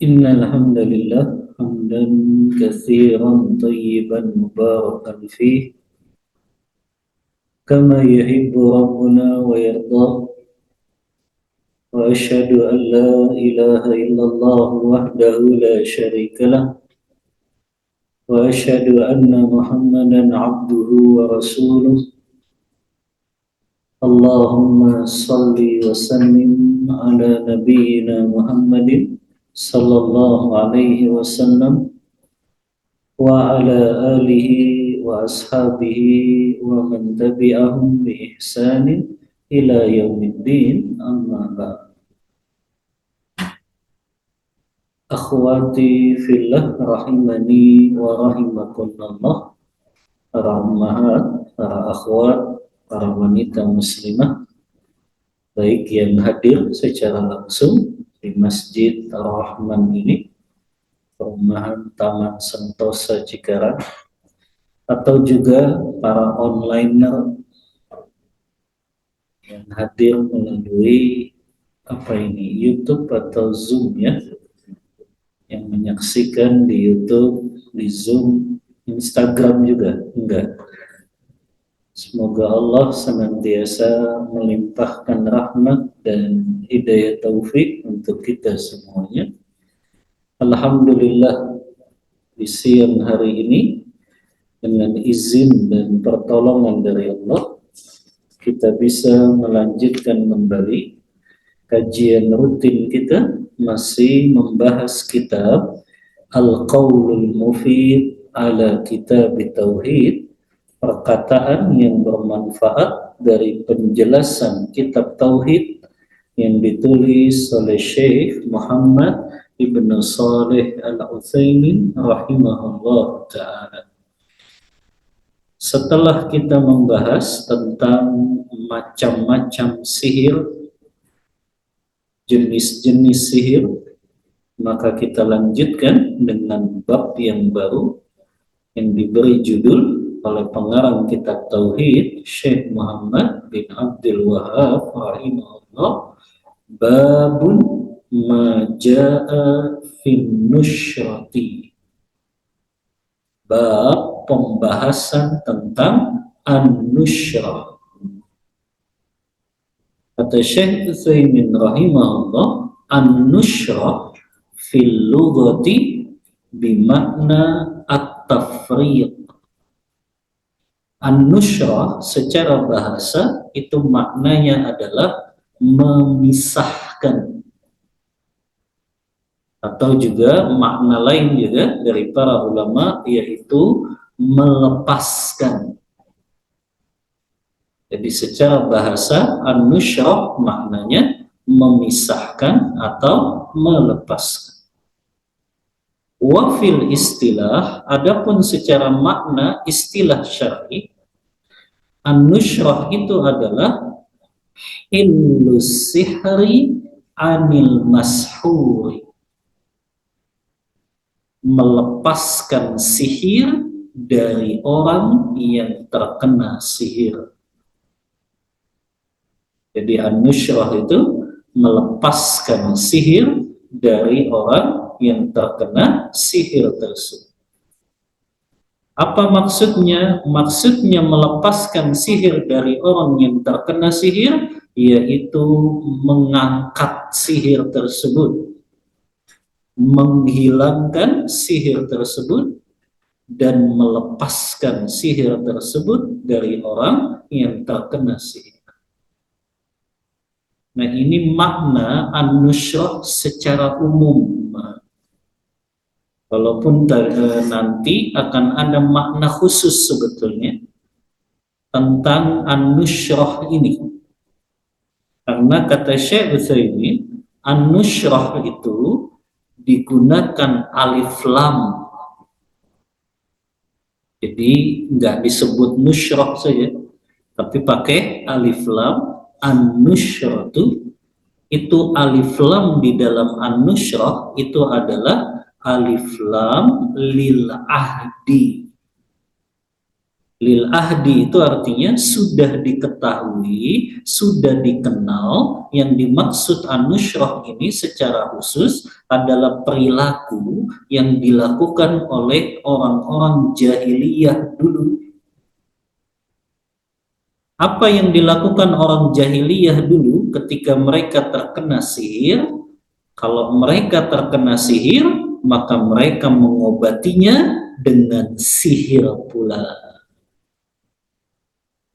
إن الحمد لله حمدا كثيرا طيبا مباركا فيه كما يحب ربنا ويرضى. وأشهد أن لا إله إلا الله وحده لا شريك له، وأشهد أن محمدا عبده ورسوله. اللهم صل وسلم على نبينا محمد صلى الله عليه وسلم وعلى آله وأصحابه ومن تبعهم بإحسان إلى يوم الدين. أما بعد. Akhwati fillah rahimani wa rahimakumullah. Para ummahat, para akhwat, para wanita muslimah, baik yang hadir secara langsung di Masjid Ar-Rahman ini, perumahan Taman Sentosa Cikarang, atau juga para onliner yang hadir melalui YouTube atau Zoom ya, yang menyaksikan di YouTube, di Zoom, Instagram juga enggak. Semoga Allah senantiasa melimpahkan rahmat dan hidayah taufik untuk kita semuanya. Alhamdulillah, di siang hari ini dengan izin dan pertolongan dari Allah, kita bisa melanjutkan kembali kajian rutin kita, masih membahas kitab Al-Qaulul Mufid ala Kitab Tauhid, perkataan yang bermanfaat dari penjelasan kitab Tauhid yang ditulis oleh Syekh Muhammad Ibn Saleh Al-Utsaimin rahimahullah ta'ala. Setelah kita membahas tentang macam-macam sihir, jenis-jenis sihir, maka kita lanjutkan dengan bab yang baru yang diberi judul oleh pengarang kitab Tauhid Syekh Muhammad bin Abdul Wahab rahimahullah, babun ma jaa fin nusyrati. Bab pembahasan tentang an-nusyrah. Kata Syekh Utsaimin rahimahullah, an-nusyrah fil lughati bimakna at-tafriq. An-nusyrah secara bahasa itu maknanya adalah memisahkan, atau juga makna lain juga dari para ulama yaitu melepaskan. Jadi secara bahasa an-nusyrah maknanya memisahkan atau melepaskan. Wa fil istilah, adapun secara makna istilah syar'i, an-nusyrah itu adalah hillus sihri anil mashuri, melepaskan sihir dari orang yang terkena sihir. Jadi an-nusyrah itu melepaskan sihir dari orang yang terkena sihir tersebut. Apa maksudnya? Maksudnya melepaskan sihir dari orang yang terkena sihir, yaitu mengangkat sihir tersebut, menghilangkan sihir tersebut, dan melepaskan sihir tersebut dari orang yang terkena sihir. Nah, ini makna an-nusyrah secara umum. Walaupun nanti akan ada makna khusus sebetulnya tentang an-nusyrah ini. Karena kata Syekh Utsaimin, an-nusyrah itu digunakan alif lam. Jadi enggak disebut nusyrah saja, tapi pakai alif lam. An-nusyratu itu alif lam di dalam an-nusyrah itu adalah alif lam lil ahdi. Lil ahdi itu artinya sudah diketahui, sudah dikenal. Yang dimaksud an-nusyrah ini secara khusus adalah perilaku yang dilakukan oleh orang-orang jahiliyah dulu. Apa yang dilakukan orang jahiliyah dulu ketika mereka terkena sihir? Kalau mereka terkena sihir, maka mereka mengobatinya dengan sihir pula.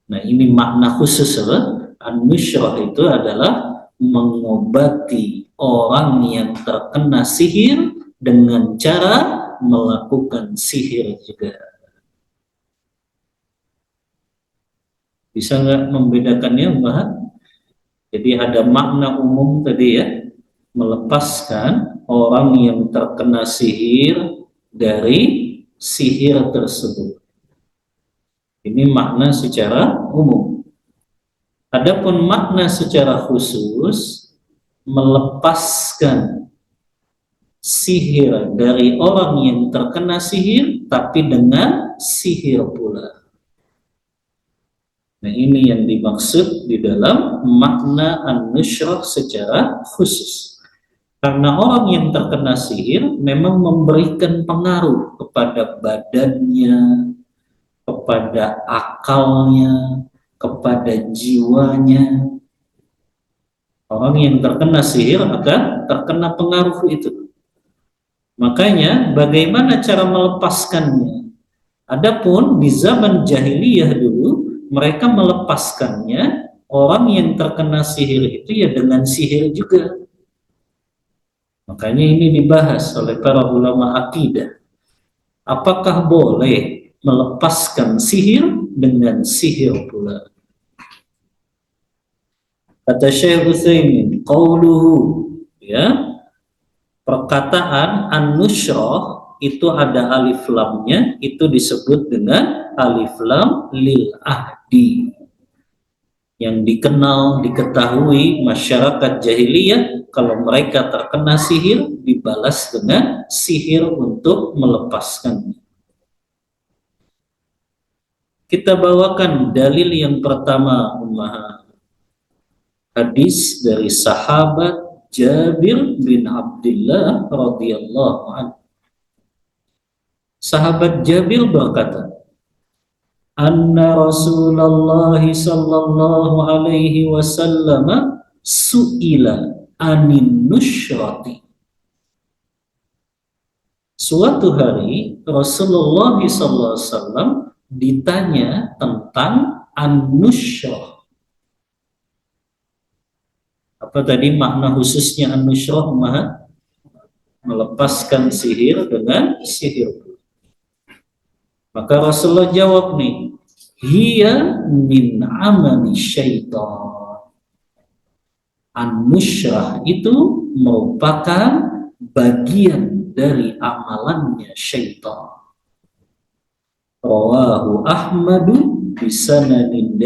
Nah, ini makna khusus apa? An-nusyrah itu adalah mengobati orang yang terkena sihir dengan cara melakukan sihir juga. Bisa nggak membedakannya, Mbak? Jadi ada makna umum tadi ya, melepaskan orang yang terkena sihir dari sihir tersebut. Ini makna secara umum. Adapun makna secara khusus, melepaskan sihir dari orang yang terkena sihir, tapi dengan sihir pula. Nah, ini yang dimaksud di dalam makna an-nusyrah secara khusus. Karena orang yang terkena sihir memang memberikan pengaruh kepada badannya, kepada akalnya, kepada jiwanya. Orang yang terkena sihir akan terkena pengaruh itu. Makanya bagaimana cara melepaskannya? Adapun di zaman jahiliyah dulu, mereka melepaskannya, orang yang terkena sihir itu ya dengan sihir juga. Makanya ini dibahas oleh para ulama akidah. Apakah boleh melepaskan sihir dengan sihir pula? Kata Syekh Utsaimin, qauluhu, ya, perkataan an-nusyrah itu ada alif lamnya, itu disebut dengan alif lam lil ahdi. Yang dikenal, diketahui masyarakat jahiliyah, kalau mereka terkena sihir, dibalas dengan sihir untuk melepaskannya. Kita bawakan dalil yang pertama, hadis dari sahabat Jabir bin Abdullah radhiyallahu anhu. Sahabat Jabir berkata, anna Rasulullah sallallahu alaihi wasallam su'ila anin nusyrati. Suatu hari Rasulullah sallallahu alaihi wasallam ditanya tentang an-nusyrah. Apa tadi makna khususnya an-nusyrah? Melepaskan sihir dengan sihir. Maka Rasulullah jawab nih, hiya min amali syaitan. An-nusyrah itu merupakan bagian dari amalannya syaitan. Rawahu Ahmadu bisanadin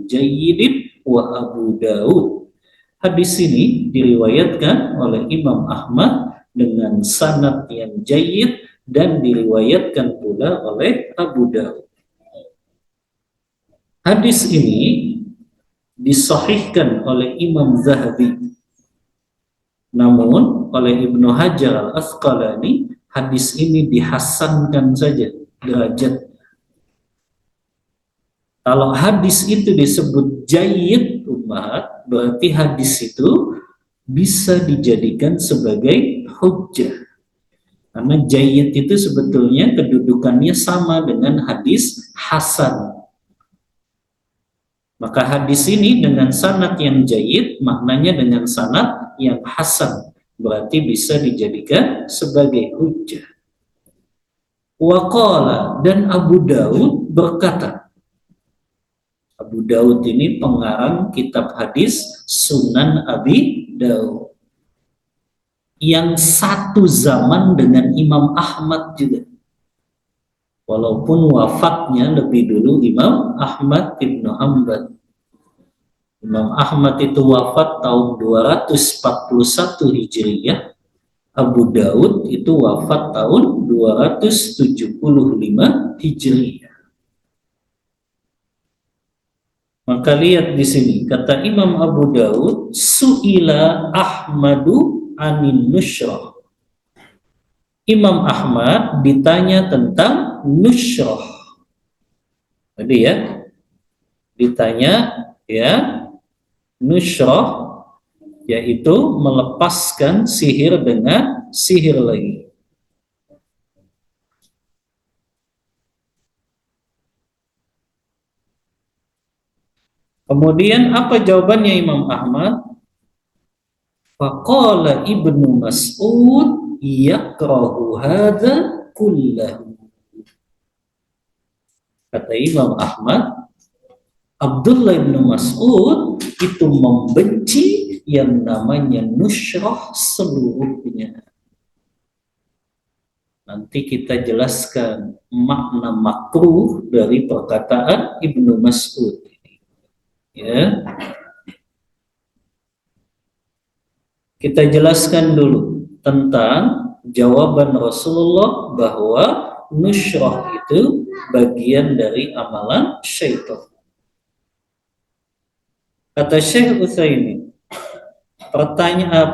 jayyidin wa Abu Daud. Hadis ini diriwayatkan oleh Imam Ahmad dengan sanad yang jayyid dan diriwayatkan pula oleh Abu Daud. Hadis ini disahihkan oleh Imam Zahabi. Namun oleh Ibnu Hajar al-Asqalani, hadis ini dihasankan saja derajat. Kalau hadis itu disebut jayyid, berarti hadis itu bisa dijadikan sebagai hujjah. Karena jayyid itu sebetulnya kedudukannya sama dengan hadis hasan. Maka hadis ini dengan sanad yang jayyid, maknanya dengan sanad yang hasan. Berarti bisa dijadikan sebagai hujjah. Waqala, dan Abu Daud berkata. Abu Daud ini pengarang kitab hadis Sunan Abi Daud, yang satu zaman dengan Imam Ahmad juga. Walaupun wafatnya lebih dulu Imam Ahmad ibn Hanbal. Imam Ahmad itu wafat tahun 241 Hijriyah. Abu Daud itu wafat tahun 275 Hijriyah. Maka lihat di sini, kata Imam Abu Daud, su'ila Ahmadu anin nusyrah. Imam Ahmad ditanya tentang nusyrah. Jadi ya, ditanya ya, nusyrah yaitu melepaskan sihir dengan sihir lagi. Kemudian apa jawabannya Imam Ahmad? Faqala Ibnu Mas'ud yakrahu hadza kullahu. Kata Imam Ahmad, Abdullah bin Mas'ud itu membenci yang namanya nusyrah seluruhnya. Nanti kita jelaskan makna makruh dari perkataan Ibnu Mas'ud. Ya. Kita jelaskan dulu tentang jawaban Rasulullah bahwa nusyrah itu bagian dari amalan syaitan. Kata Syekh Utsaimin,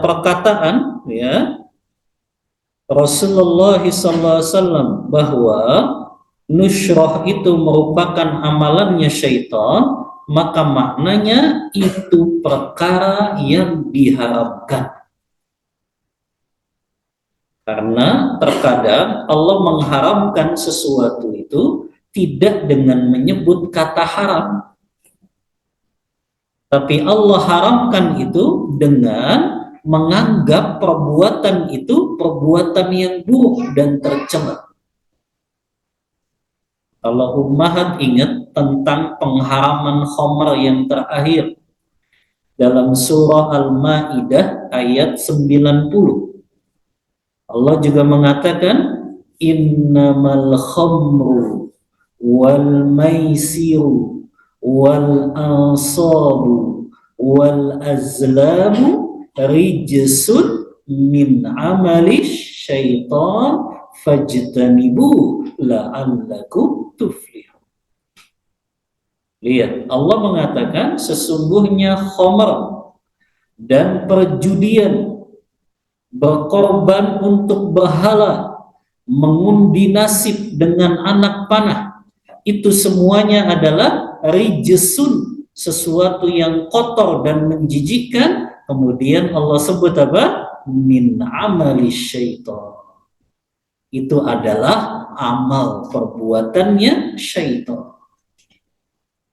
perkataan ya Rasulullah SAW bahwa nusyrah itu merupakan amalannya syaitan, maka maknanya itu perkara yang diharapkan. Karena terkadang Allah mengharamkan sesuatu itu tidak dengan menyebut kata haram, tapi Allah haramkan itu dengan menganggap perbuatan itu perbuatan yang buruk dan tercela. Kalau ummahat ingat tentang pengharaman khamr yang terakhir dalam surah Al-Maidah ayat 90. Allah juga mengatakan innamal khamru wal maisiru wal ansabu wal azlamu rijsun min amali syaitan fajtanibu la'allakum tuflihun. Lihat, Allah mengatakan sesungguhnya khamr dan perjudian, berkorban untuk berhala, mengundi nasib dengan anak panah, itu semuanya adalah rijsun, sesuatu yang kotor dan menjijikkan. Kemudian Allah sebut apa? Min amali syaitan. Itu adalah amal perbuatannya syaitan.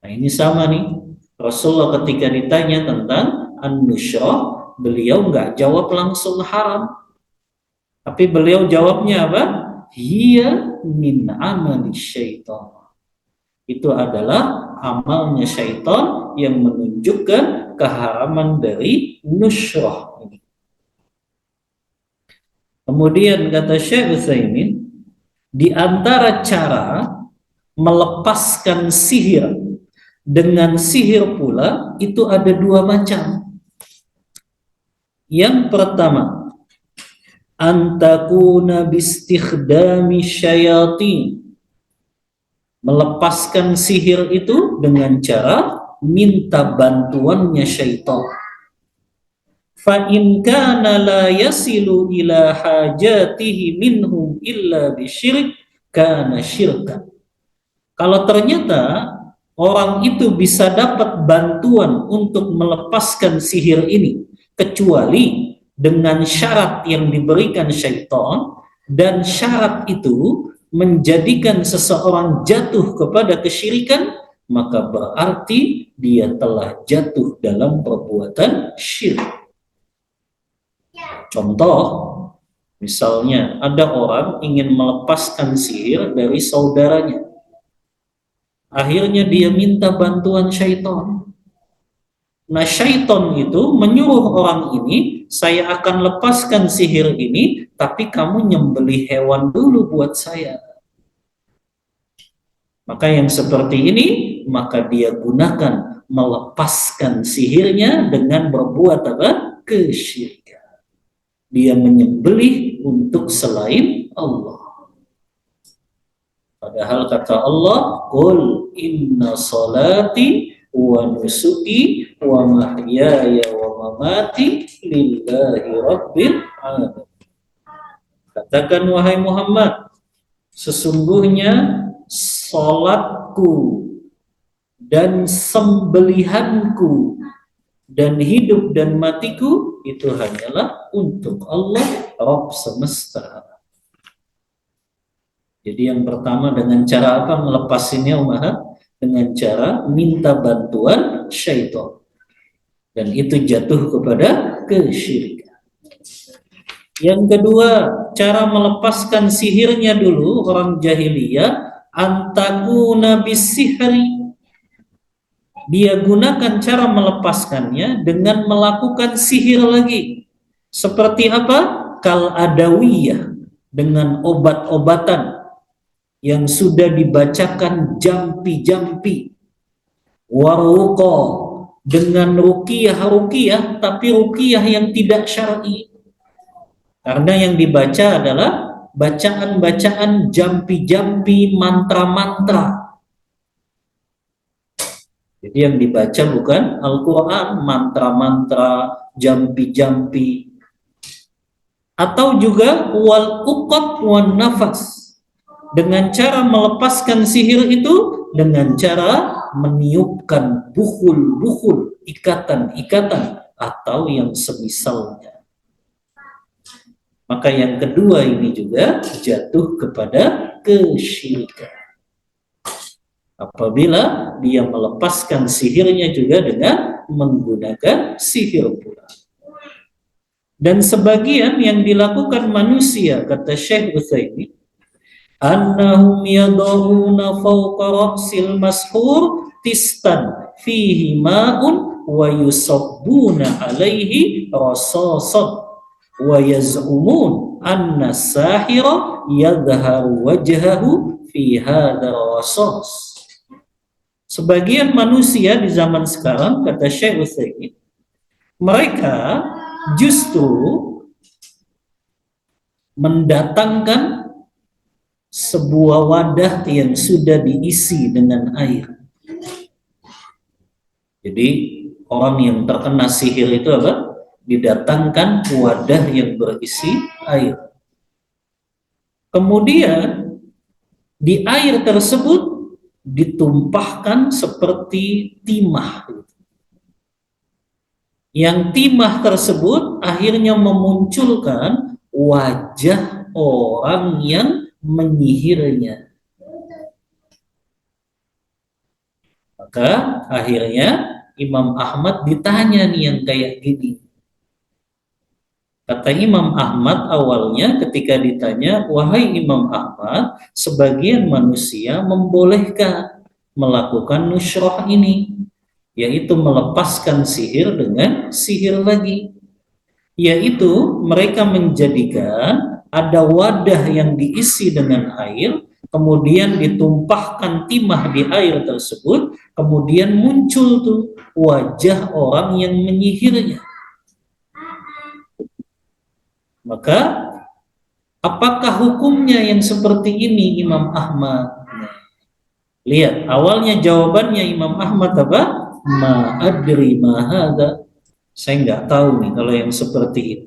Nah ini sama nih, Rasulullah ketika ditanya tentang an-nusyrah, beliau nggak jawab langsung haram, tapi beliau jawabnya apa? Hiya min amali syaitan. Itu adalah amalnya syaitan yang menunjukkan keharaman dari nusyrah ini. Kemudian kata Syekh Utsaimin, di antara cara melepaskan sihir dengan sihir pula itu ada dua macam. Yang pertama, antakuna bistikhdami syayatin, melepaskan sihir itu dengan cara minta bantuannya syaitan. Fa in kana la yasilu ila hajatihi minhum illa bisyirik kana syirkan. Kalau ternyata orang itu bisa dapat bantuan untuk melepaskan sihir ini kecuali dengan syarat yang diberikan syaitan, dan syarat itu menjadikan seseorang jatuh kepada kesyirikan, maka berarti dia telah jatuh dalam perbuatan syirik. Contoh, misalnya ada orang ingin melepaskan sihir dari saudaranya, akhirnya dia minta bantuan syaitan. Nah syaitan itu menyuruh orang ini, saya akan lepaskan sihir ini, tapi kamu nyembelih hewan dulu buat saya. Maka yang seperti ini, maka dia gunakan melepaskan sihirnya dengan berbuat apa? Kesyirikan. Dia menyembelih untuk selain Allah. Padahal kata Allah, qul inna salati wa nusuki wa mahyaya wa mamati lillahi rabbil alamin. Katakan wahai Muhammad, sesungguhnya salatku dan sembelihanku dan hidup dan matiku itu hanyalah untuk Allah Rabb semesta. Jadi yang pertama dengan cara apa melepasinnya umat? Dengan cara minta bantuan syaitan. Dan itu jatuh kepada kesyirikan. Yang kedua, cara melepaskan sihirnya dulu orang jahiliyah antakuna bisihri. Dia gunakan cara melepaskannya dengan melakukan sihir lagi. Seperti apa? Kal adawiyah, dengan obat-obatan yang sudah dibacakan jampi-jampi. Waruqa, dengan ruqyah tapi ruqyah yang tidak syar'i. Karena yang dibaca adalah bacaan-bacaan jampi-jampi, mantra-mantra. Jadi yang dibaca bukan Al-Quran, mantra-mantra, jampi-jampi. Atau juga wal uqad wan nafas. Dengan cara melepaskan sihir itu dengan cara meniupkan bukhul-bukhul, ikatan-ikatan atau yang semisalnya. Maka yang kedua ini juga jatuh kepada kesyirikan. Apabila dia melepaskan sihirnya juga dengan menggunakan sihir pula. Dan sebagian yang dilakukan manusia, kata Syekh Utsaimin, annahum yadahuna fawqa ra'sil mashur tistan fihi ma'un wa yusabbuna alaihi rasasan wa yaz'umun anna sahira yadharu wajhahu fi hadha rasas. Sebagian manusia di zaman sekarang, kata Syekh Utsaimin, mereka justru mendatangkan sebuah wadah yang sudah diisi dengan air. Jadi orang yang terkena sihir itu apa? Didatangkan wadah yang berisi air. Kemudian di air tersebut ditumpahkan seperti timah. Yang timah tersebut akhirnya memunculkan wajah orang yang menyihirnya. Maka akhirnya Imam Ahmad ditanya nih yang kayak gini. Kata Imam Ahmad awalnya ketika ditanya, wahai Imam Ahmad, sebagian manusia membolehkan melakukan nusyrah ini, yaitu melepaskan sihir dengan sihir lagi. Yaitu mereka menjadikan ada wadah yang diisi dengan air, kemudian ditumpahkan timah di air tersebut, kemudian muncul tuh wajah orang yang menyihirnya. Maka apakah hukumnya yang seperti ini Imam Ahmad? Lihat, awalnya jawabannya Imam Ahmad apa? Ma adri ma hadza. Saya nggak tahu nih kalau yang seperti ini.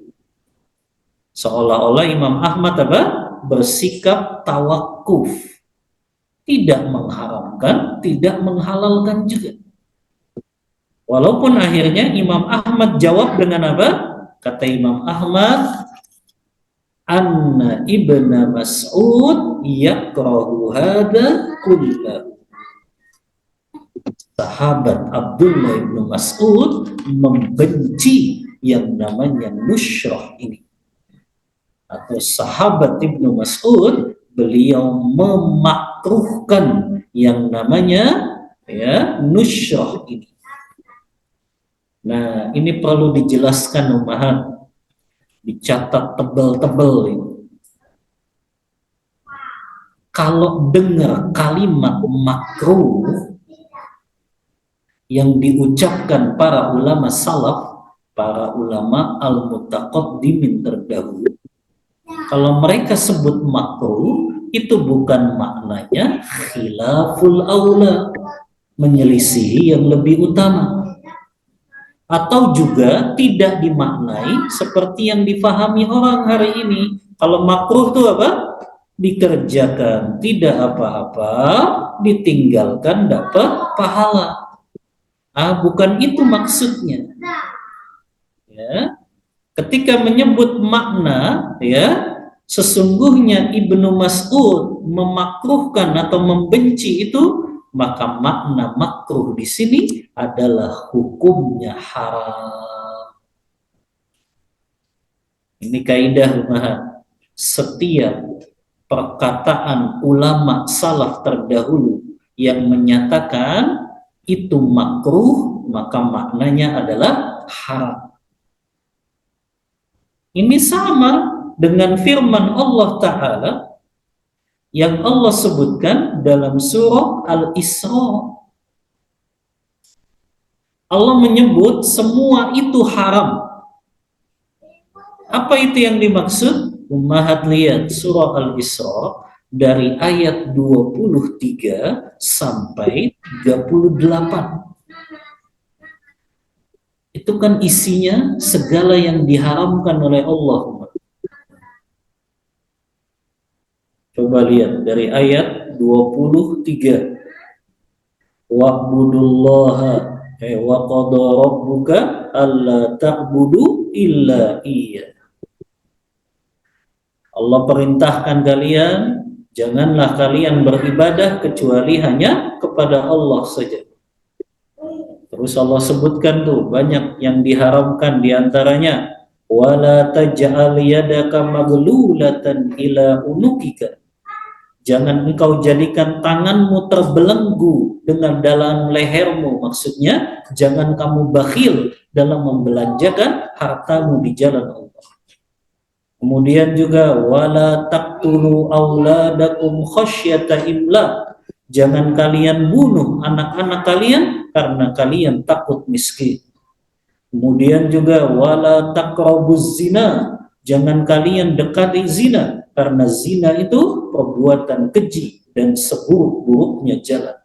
Seolah-olah Imam Ahmad apa? Bersikap tawakuf. Tidak mengharamkan, tidak menghalalkan juga. Walaupun akhirnya Imam Ahmad jawab dengan apa? Kata Imam Ahmad, anna ibna Mas'ud yakrahu hada kullahu. Sahabat Abdullah ibn Mas'ud membenci yang namanya nusyrah ini. Atau sahabat Ibnu Mas'ud, beliau memakruhkan yang namanya nusyrah ini. Nah, ini perlu dijelaskan umahan, dicatat tebal-tebal ini. Kalau dengar kalimat makruh yang diucapkan para ulama salaf, para ulama al-mutaqaddimin terdahulu, kalau mereka sebut makruh, itu bukan maknanya khilaful aula, menyelisihi yang lebih utama. Atau juga tidak dimaknai seperti yang difahami orang hari ini. Kalau makruh itu apa? Dikerjakan tidak apa-apa, ditinggalkan dapat pahala. Bukan itu maksudnya. Ya, ketika menyebut makna, ya, sesungguhnya Ibnu Mas'ud memakruhkan atau membenci itu, maka makna makruh di sini adalah hukumnya haram. Ini kaidah umahat. Setiap perkataan ulama salaf terdahulu yang menyatakan itu makruh, maka maknanya adalah haram. Ini sama dengan firman Allah Ta'ala yang Allah sebutkan dalam surah Al-Isra. Allah menyebut semua itu haram. Apa itu yang dimaksud? Ummahat, lihat surah Al-Isra dari ayat 23 sampai 38. Itu kan isinya segala yang diharamkan oleh Allah. Coba lihat dari ayat 23. Wa'budullaha wa qada rabbuka alla ta'budu illa iya. Allah perintahkan kalian, janganlah kalian beribadah kecuali hanya kepada Allah saja. Terus Allah sebutkan tuh banyak yang diharamkan, diantaranya wala taj'al yadaka maglulatan ila unukika. Jangan engkau jadikan tanganmu terbelenggu dengan dalam lehermu. Maksudnya jangan kamu bakhil dalam membelanjakan hartamu di jalan Allah. Kemudian juga wala taqtulu auladakum khasyata imlaq. Jangan kalian bunuh anak-anak kalian karena kalian takut miskin. Kemudian juga wala taqrabuz zina. Jangan kalian dekati zina karena zina itu perbuatan keji dan seburuk-buruknya jalan.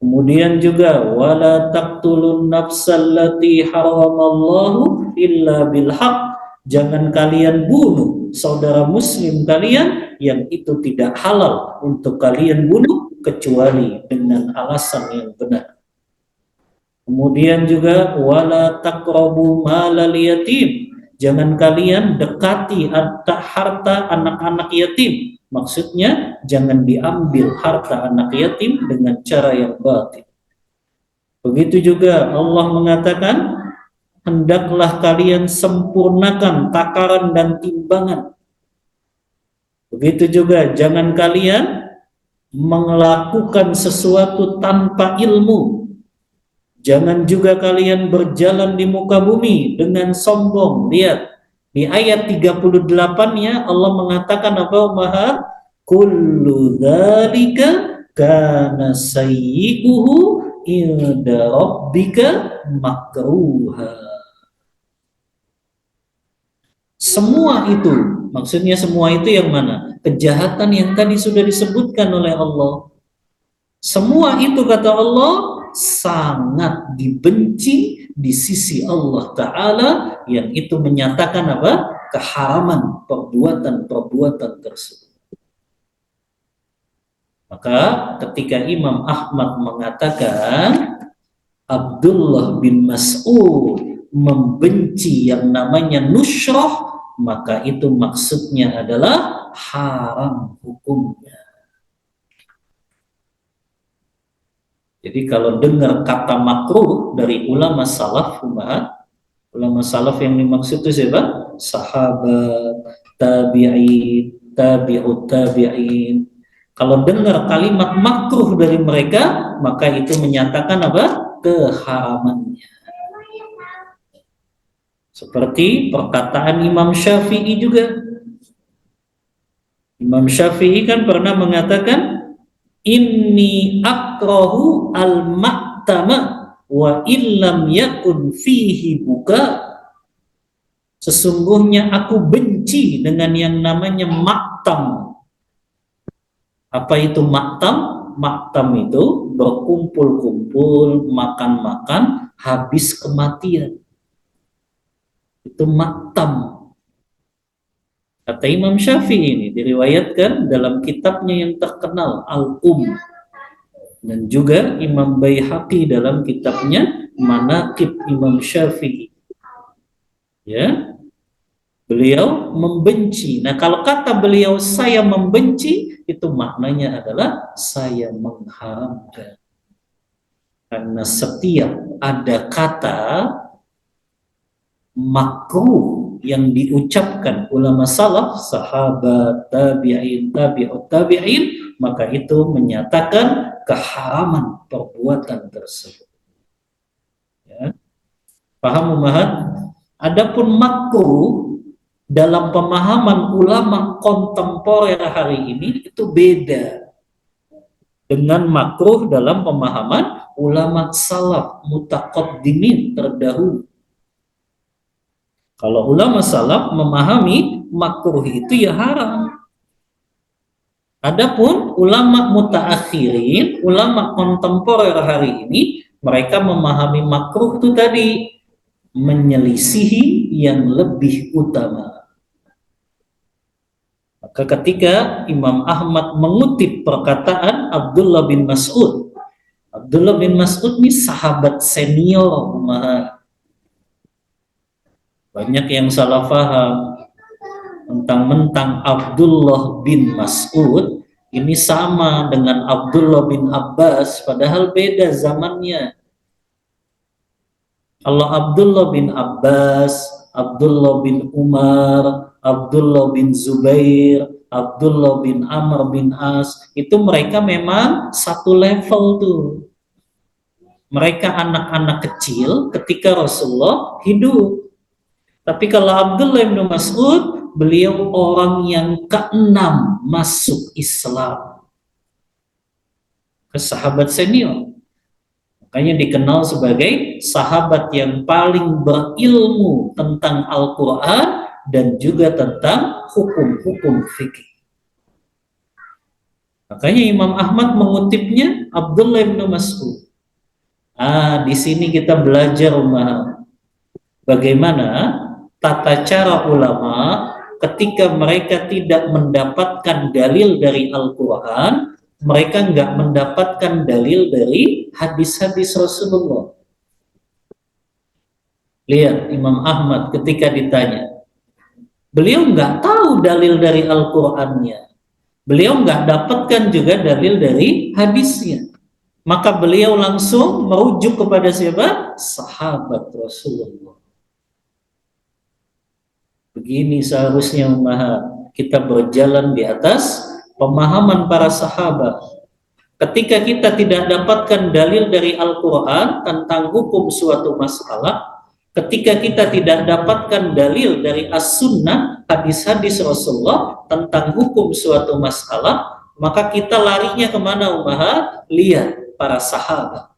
Kemudian juga wala taqtulun nafsallati haramallahu illa bilhaq. Jangan kalian bunuh saudara muslim kalian yang itu tidak halal untuk kalian bunuh kecuali dengan alasan yang benar. Kemudian juga wala taqrabu malal yatim. Jangan kalian dekati harta anak-anak yatim. Maksudnya jangan diambil harta anak yatim dengan cara yang batil. Begitu juga Allah mengatakan hendaklah kalian sempurnakan takaran dan timbangan. Begitu juga jangan kalian melakukan sesuatu tanpa ilmu. Jangan juga kalian berjalan di muka bumi dengan sombong. Lihat, di ayat 38-nya Allah mengatakan apa, Maha? Kullu dzalika kana sayyi'uhu inda rabbika makruha. Semua itu, maksudnya semua itu yang mana? Kejahatan yang tadi sudah disebutkan oleh Allah. Semua itu kata Allah sangat dibenci di sisi Allah Ta'ala, yang itu menyatakan apa? Keharaman perbuatan-perbuatan tersebut. Maka ketika Imam Ahmad mengatakan Abdullah bin Mas'ud membenci yang namanya nushrah, maka itu maksudnya adalah haram hukumnya. Jadi kalau dengar kata makruh dari ulama salaf, ulama salaf yang dimaksud itu siapa? Sahabat, tabi'in, tabi'ut tabi'in. Kalau dengar kalimat makruh dari mereka, maka itu menyatakan apa? Keharamannya. Seperti perkataan Imam Syafi'i juga. Imam Syafi'i kan pernah mengatakan inni akrahu al-ma'tama wa illam yakun fihi buka. Sesungguhnya aku benci dengan yang namanya maktam. Apa itu maktam? maktam itu berkumpul-kumpul, makan-makan, habis kematian. Itu maktam. Kata Imam Syafi'i ini diriwayatkan dalam kitabnya yang terkenal dan juga Imam Baihaqi dalam kitabnya Manaqib Imam Syafi'i. Ya, beliau membenci. Nah, kalau kata beliau saya membenci, itu maknanya adalah saya mengharamkan. Karena setiap ada kata makruh yang diucapkan ulama salaf, sahabat, tabi'in, tabi'ut tabi'in, maka itu menyatakan keharaman perbuatan tersebut. Ya. Paham umahat? Adapun makruh dalam pemahaman ulama kontemporer hari ini itu beda dengan makruh dalam pemahaman ulama salaf mutaqaddimin terdahulu. Kalau ulama salaf memahami makruh itu ya haram. Adapun ulama mutaakhirin, ulama kontemporer hari ini, mereka memahami makruh itu tadi menyelisihi yang lebih utama. Maka ketika Imam Ahmad mengutip perkataan Abdullah bin Mas'ud, Abdullah bin Mas'ud ini sahabat senior umat. Banyak yang salah paham mentang-mentang Abdullah bin Mas'ud ini sama dengan Abdullah bin Abbas, padahal beda zamannya. Kalau Abdullah bin Abbas, Abdullah bin Umar, Abdullah bin Zubair, Abdullah bin Amr bin As, itu mereka memang satu level tuh. Mereka anak-anak kecil ketika Rasulullah hidup. Tapi kalau Abdullah bin Mas'ud, beliau orang yang keenam masuk Islam. Ke sahabat senior. Makanya dikenal sebagai sahabat yang paling berilmu tentang Al-Quran dan juga tentang hukum-hukum fikih. Makanya Imam Ahmad mengutipnya Abdullah bin Mas'ud. Di sini kita belajar bagaimana tata cara ulama ketika mereka tidak mendapatkan dalil dari Al-Quran, mereka nggak mendapatkan dalil dari hadis-hadis Rasulullah. Lihat Imam Ahmad ketika ditanya, beliau nggak tahu dalil dari Al-Qurannya, beliau nggak dapatkan juga dalil dari hadisnya, maka beliau langsung merujuk kepada siapa? Sahabat Rasulullah. Begini seharusnya kita berjalan di atas pemahaman para sahabat. Ketika kita tidak dapatkan dalil dari Al-Quran tentang hukum suatu masalah, ketika kita tidak dapatkan dalil dari As-Sunnah, hadis-hadis Rasulullah tentang hukum suatu masalah, maka kita larinya kemana Lihat para sahabat.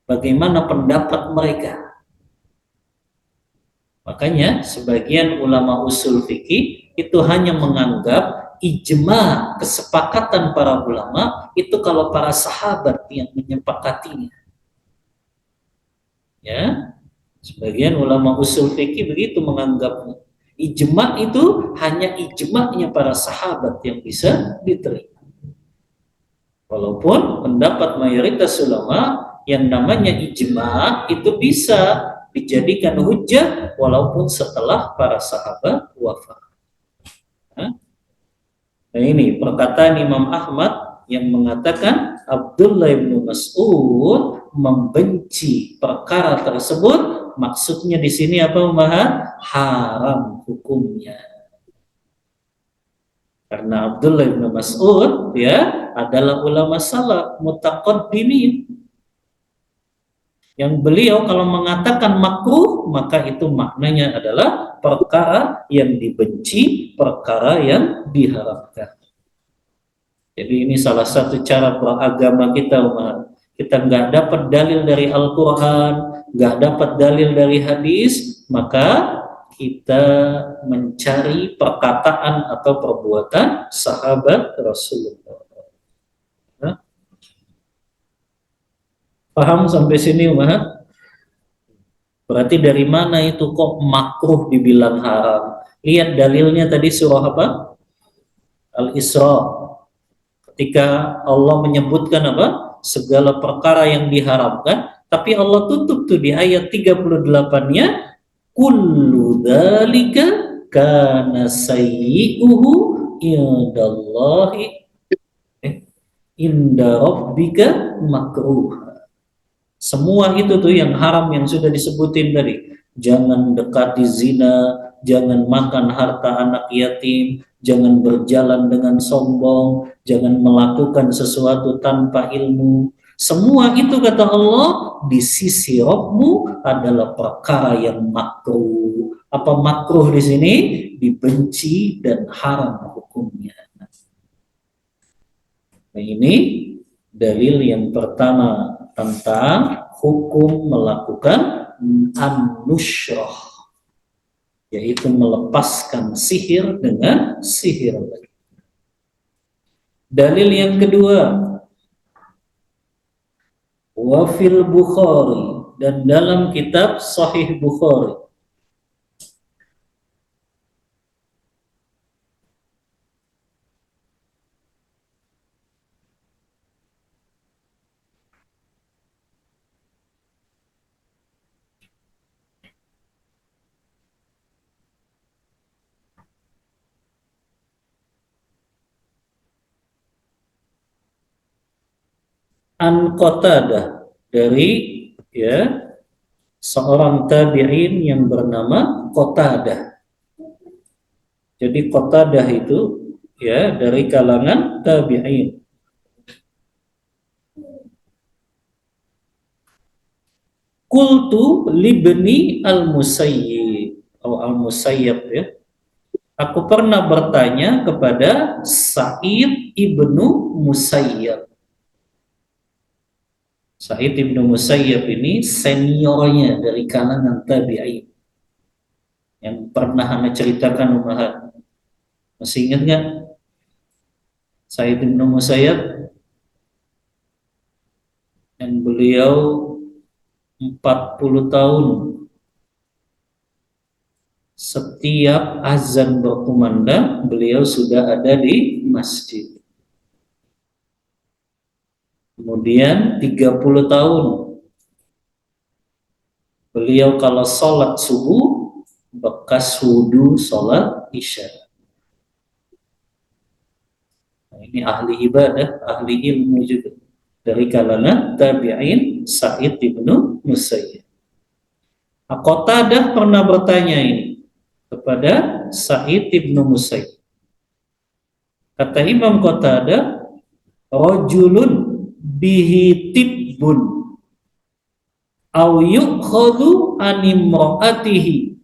Bagaimana pendapat mereka. Makanya sebagian ulama usul fikih itu hanya menganggap ijma, kesepakatan para ulama itu kalau para sahabat yang menyepakatinya. Ya, sebagian ulama usul fikih begitu menganggapnya. Ijma itu hanya ijma'nya para sahabat yang bisa diterima. Walaupun pendapat mayoritas ulama yang namanya ijma itu bisa dijadikan hujjah walaupun setelah para sahabat wafat. Nah ini perkataan Imam Ahmad yang mengatakan Abdullah bin Mas'ud membenci perkara tersebut, maksudnya di sini apa haram hukumnya. Karena Abdullah bin Mas'ud adalah ulama salaf mutaqaddimin. Yang beliau kalau mengatakan makruh, maka itu maknanya adalah perkara yang dibenci, perkara yang diharamkan. Jadi ini salah satu cara beragama kita, kita nggak dapat dalil dari Al-Quran, nggak dapat dalil dari hadis, maka kita mencari perkataan atau perbuatan sahabat Rasulullah. Nah, Paham sampai sini, Umar? Berarti dari mana itu kok makruh dibilang haram? Lihat dalilnya tadi surah apa? Al-Isra. Ketika Allah menyebutkan apa? Segala perkara yang diharamkan, tapi Allah tutup tuh di ayat 38-nya, kullu dzalika kana sayyi'uhu indallahi inda rabbika makruh. Semua itu tuh yang haram yang sudah disebutin tadi. Jangan dekati zina, jangan makan harta anak yatim, jangan berjalan dengan sombong, jangan melakukan sesuatu tanpa ilmu. Semua itu kata Allah di sisi Rabbmu adalah perkara yang makruh. Apa makruh di sini? Dibenci dan haram hukumnya. Nah, ini dalil yang pertama tentang hukum melakukan an-nusyrah, yaitu melepaskan sihir dengan sihir lagi. Dalil yang kedua, wa fil Bukhari, dan dalam kitab Sahih Bukhari, an Qatadah, dari ya seorang tabi'in yang bernama Qatadah. Jadi Qatadah itu ya dari kalangan tabi'in. Qultu libni al-Musayyib atau al-Musayyab ya. Aku pernah bertanya kepada Sa'id ibnu Musayyab. Sa'id ibnu Musayyab ini seniornya dari kalangan tabi'in yang pernah Anda ceritakan Umar. Masih ingat nggak? Sa'id ibnu Musayyab, yang beliau 40 tahun setiap azan berkumandang beliau sudah ada di masjid. Kemudian 30 tahun beliau kalau sholat subuh bekas wudhu sholat isya. Nah, ini ahli ibadah, ahli ilmu juga dari kalangan tabi'in Sa'id ibnu Musayyib. Qatadah pernah bertanya ini kepada Sa'id ibnu Musayyib. Kata Imam Qatadah, rajulun bihi tibbun au yukhadhu animra'atihi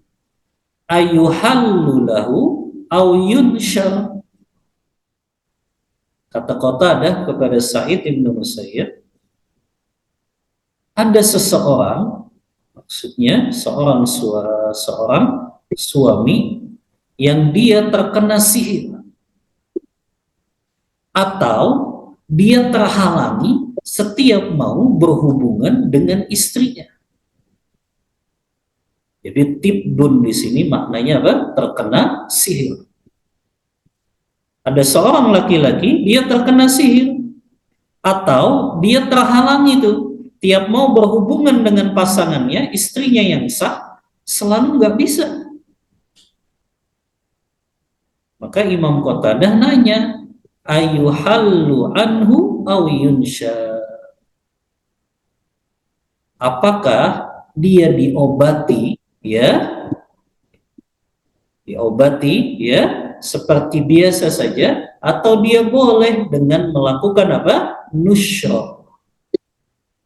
ayuhallu lahu au yunsyar. Kata Qatadah kepada Sa'id ibnu Musayyib, ada seseorang, maksudnya seorang suami yang dia terkena sihir atau dia terhalangi setiap mau berhubungan dengan istrinya. Jadi tibun di sini maknanya apa? Terkena sihir. Ada seorang laki-laki dia terkena sihir atau dia terhalangi itu tiap mau berhubungan dengan pasangannya, istrinya yang sah, selalu nggak bisa. Maka Imam Qatadah nanya, ayuhallu anhu aw yunsha. Apakah dia diobati ya? Diobati ya seperti biasa saja atau dia boleh dengan melakukan apa? Nusyra.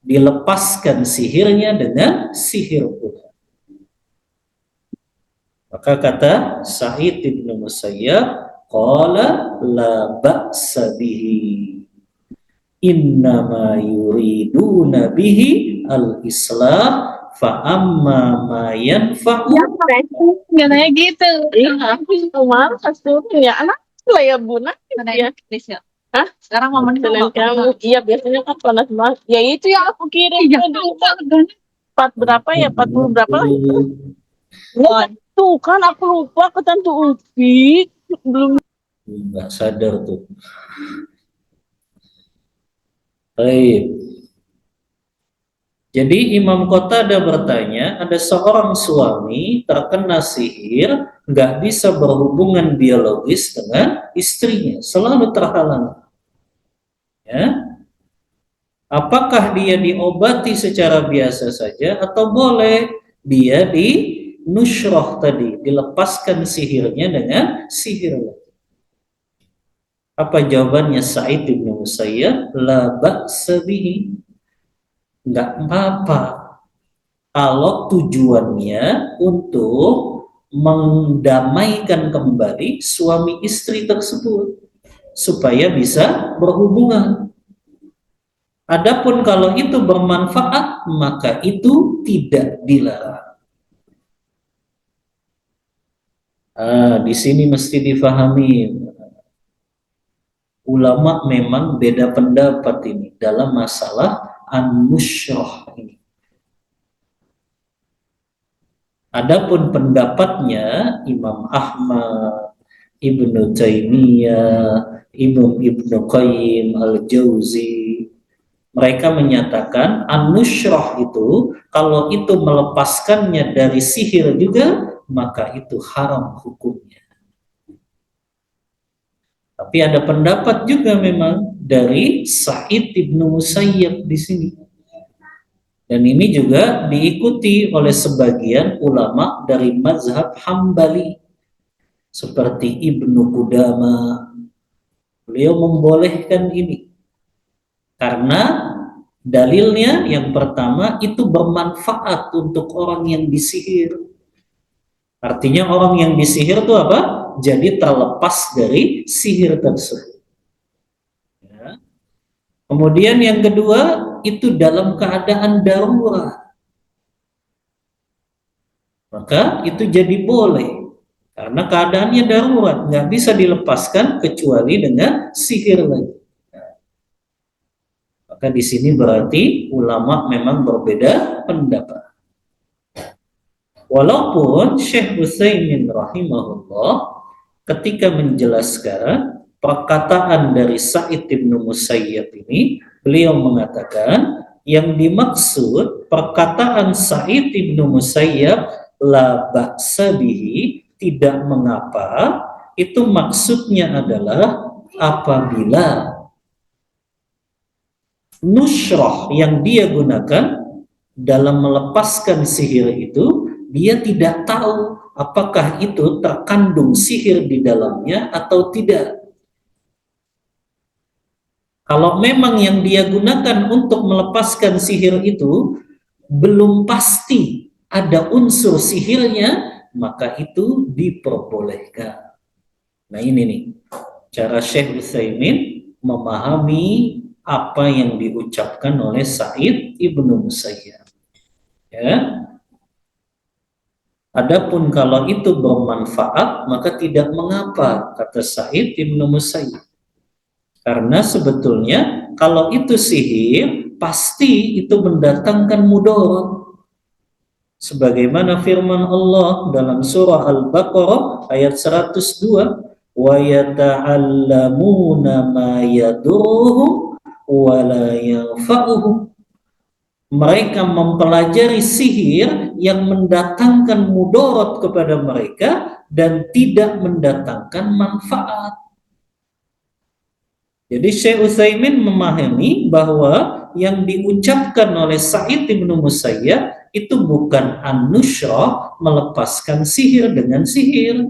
Dilepaskan sihirnya dengan sihir pula. Maka kata Sa'id bin Musayyab, qala la ba'sa bihi, innama yuriduna bihi al-islah fa amma ma yanfa'u. Nggak gitu. Iya, aku malas tuh ya anak lah ya buna ya. Hah? Sekarang mama Senin kamu. Iya, biasanya kan panas banget. Ya itu yang aku kirim. Iya, empat berapa ya? 40 berapa lah? Ya, tuh kan aku lupa ke Tante Upi. Belum. Nggak sadar tuh. Baik. Jadi Imam Qatada bertanya, ada seorang suami terkena sihir, nggak bisa berhubungan biologis dengan istrinya, selalu terhalang. Ya, apakah dia diobati secara biasa saja atau boleh dia di nusroh tadi, dilepaskan sihirnya dengan sihir? Apa jawabannya Sa'id bin Musayyab? La ba'sa bihi. Nggak apa-apa kalau tujuannya untuk mendamaikan kembali suami istri tersebut supaya bisa berhubungan. Adapun kalau itu bermanfaat, maka itu tidak dilarang. Di sini mesti difahami, ulama memang beda pendapat ini dalam masalah an-nusyrah ini. Adapun pendapatnya Imam Ahmad, Ibnu Taimiyah, Ibnu Qayyim Al-Jauzi, mereka menyatakan an-nusyrah itu kalau itu melepaskannya dari sihir juga, maka itu haram hukumnya. Tapi ada pendapat juga memang dari Sa'id ibnu Musayyab di sini. Dan ini juga diikuti oleh sebagian ulama dari mazhab Hambali seperti Ibnu Qudama. Beliau membolehkan ini karena dalilnya yang pertama itu bermanfaat untuk orang yang disihir. Artinya orang yang disihir itu apa? Jadi terlepas dari sihir tersebut. Ya. Kemudian yang kedua itu dalam keadaan darurat, maka itu jadi boleh karena keadaannya darurat, nggak bisa dilepaskan kecuali dengan sihir lagi. Maka di sini berarti ulama memang berbeda pendapat. Walaupun Syekh Utsaimin rahimahullah ketika menjelaskan perkataan dari Sa'id bin Musayyab ini, beliau mengatakan yang dimaksud perkataan Sa'id bin Musayyab la ba'sa bihi, tidak mengapa, itu maksudnya adalah apabila nusroh yang dia gunakan dalam melepaskan sihir itu, dia tidak tahu apakah itu terkandung sihir di dalamnya atau tidak. Kalau memang yang dia gunakan untuk melepaskan sihir itu belum pasti ada unsur sihirnya, maka itu diperbolehkan. Nah ini nih, cara Syekh Utsaimin memahami apa yang diucapkan oleh Sa'id ibnu Musayyab. Ya. Adapun kalau itu bermanfaat, maka tidak mengapa, kata Sa'id ibnu Musayyib. Karena sebetulnya kalau itu sihir, pasti itu mendatangkan mudarat. Sebagaimana firman Allah dalam surah Al-Baqarah ayat 102, wa yata'allamuna ma yadurruhum wa la yanfa'uhum. Mereka mempelajari sihir yang mendatangkan mudarat kepada mereka dan tidak mendatangkan manfaat. Jadi Syekh Utsaimin memahami bahwa yang diucapkan oleh Sa'id bin Musayyab itu bukan an-nusyrah, melepaskan sihir dengan sihir.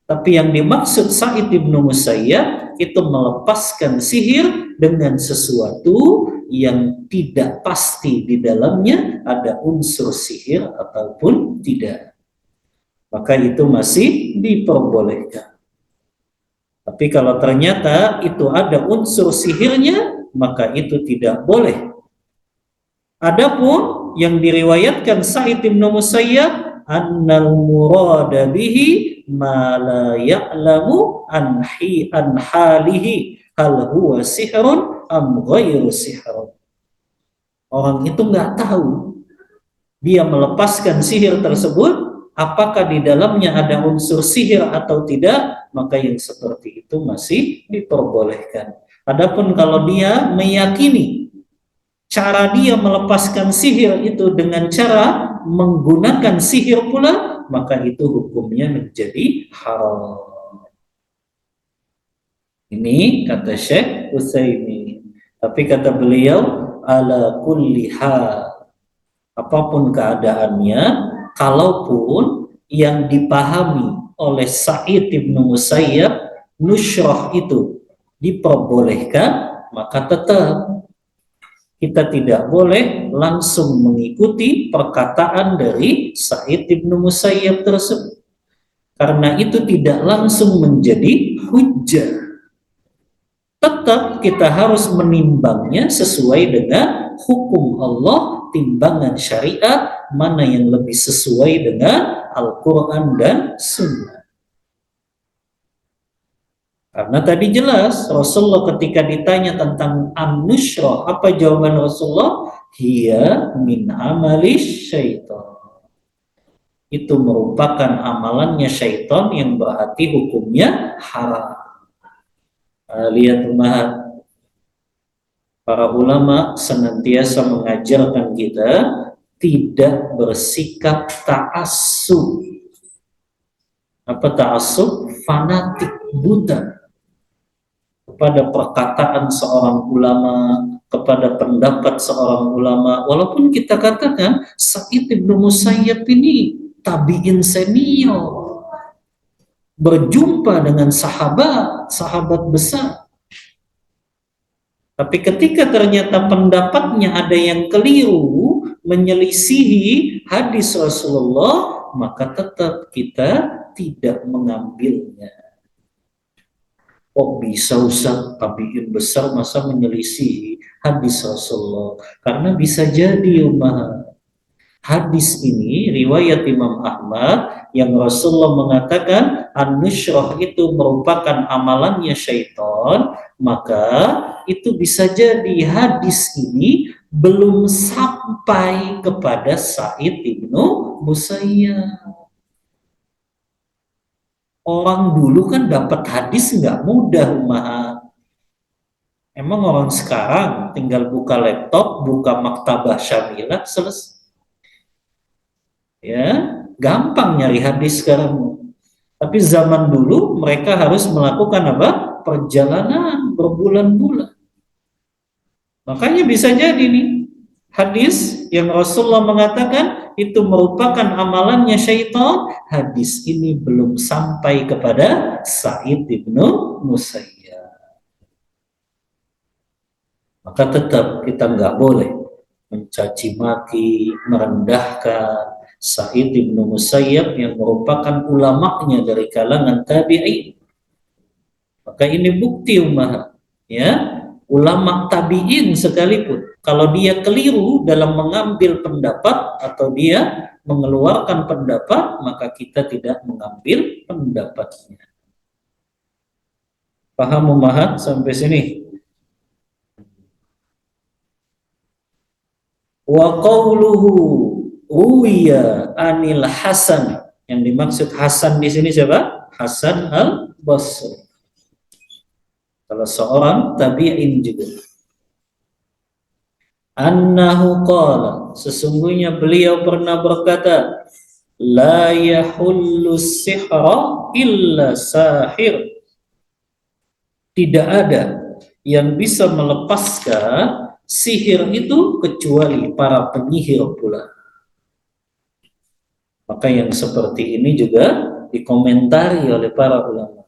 Tapi yang dimaksud Sa'id bin Musayyab itu melepaskan sihir dengan sesuatu yang tidak pasti di dalamnya ada unsur sihir ataupun tidak. Maka itu masih diperbolehkan. Tapi kalau ternyata itu ada unsur sihirnya, maka itu tidak boleh. Adapun yang diriwayatkan Sa'id bin Musayyab, annal murada bihi ma la ya'lamu an halihi, hal huwa sihrun am ghairu sihrun. Orang itu nggak tahu dia melepaskan sihir tersebut apakah di dalamnya ada unsur sihir atau tidak, maka yang seperti itu masih diperbolehkan. Adapun kalau dia meyakini cara dia melepaskan sihir itu dengan cara menggunakan sihir pula, maka itu hukumnya menjadi haram. Ini kata Syekh Utsaimin. Tapi kata beliau, ala kulli hal, apapun keadaannya, kalaupun yang dipahami oleh Sa'id bin Musayyab nusyrah itu diperbolehkan, maka tetap kita tidak boleh langsung mengikuti perkataan dari Sa'id bin Musayyab tersebut, karena itu tidak langsung menjadi hujjah. Tetap kita harus menimbangnya sesuai dengan hukum Allah, timbangan syariat, mana yang lebih sesuai dengan Al-Quran dan Sunnah. Karena tadi jelas Rasulullah ketika ditanya tentang an-nusyrah, apa jawaban Rasulullah? Hiya min amali syaitan. Itu merupakan amalannya syaitan yang berarti hukumnya haram. Lihat umat, para ulama senantiasa mengajarkan kita tidak bersikap ta'assub. Apa ta'assub? Fanatik, buta kepada perkataan seorang ulama, kepada pendapat seorang ulama. Walaupun kita katakan Sa'id bin Musayyab ini tabi'in senior, berjumpa dengan sahabat besar. Tapi ketika ternyata pendapatnya ada yang keliru, menyelisihi hadis Rasulullah, maka tetap kita tidak mengambilnya. Oh bisa Ustaz, tabi'in besar masa menyelisihi hadis Rasulullah? Karena bisa jadi hadis ini riwayat Imam Ahmad yang Rasulullah mengatakan an-nusyrah itu merupakan amalannya syaitan, maka itu bisa jadi hadis ini belum sampai kepada Sa'id bin Musayyab. Orang dulu kan dapat hadis nggak mudah, Emang orang sekarang tinggal buka laptop, buka maktabah syamilah, selesai. Ya, gampang nyari hadis sekarang. Tapi zaman dulu mereka harus melakukan apa? Perjalanan berbulan-bulan. Makanya bisa jadi nih hadis yang Rasulullah mengatakan itu merupakan amalannya syaitan, hadis ini belum sampai kepada Sa'id bin Musayyab. Maka tetap kita nggak boleh mencaci maki, merendahkan Sa'id bin Musayyab yang merupakan ulamanya dari kalangan tabi'in. Maka ini bukti ya, ulama tabi'in sekalipun kalau dia keliru dalam mengambil pendapat atau dia mengeluarkan pendapat, maka kita tidak mengambil pendapatnya. Paham sampai sini? Wa qawluhu ruwiya anil Hasan, yang dimaksud Hasan di sini siapa? Hasan al-Basri, salah seorang tabi'in juga. Annahu qala, sesungguhnya beliau pernah berkata, la yahullu sihra illa sahir, tidak ada yang bisa melepaskan sihir itu kecuali para penyihir pula. Maka yang seperti ini juga dikomentari oleh para ulama.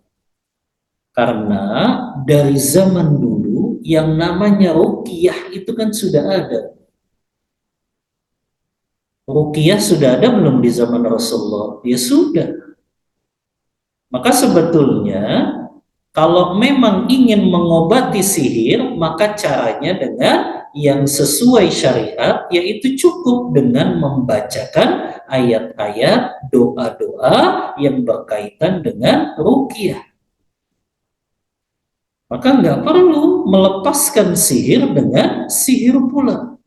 Karena dari zaman dulu yang namanya ruqyah itu kan sudah ada. Ruqyah sudah ada belum di zaman Rasulullah? Ya sudah. Maka sebetulnya kalau memang ingin mengobati sihir, maka caranya dengan yang sesuai syariat, yaitu cukup dengan membacakan ayat-ayat, doa-doa yang berkaitan dengan ruqyah. Maka nggak perlu melepaskan sihir dengan sihir pula.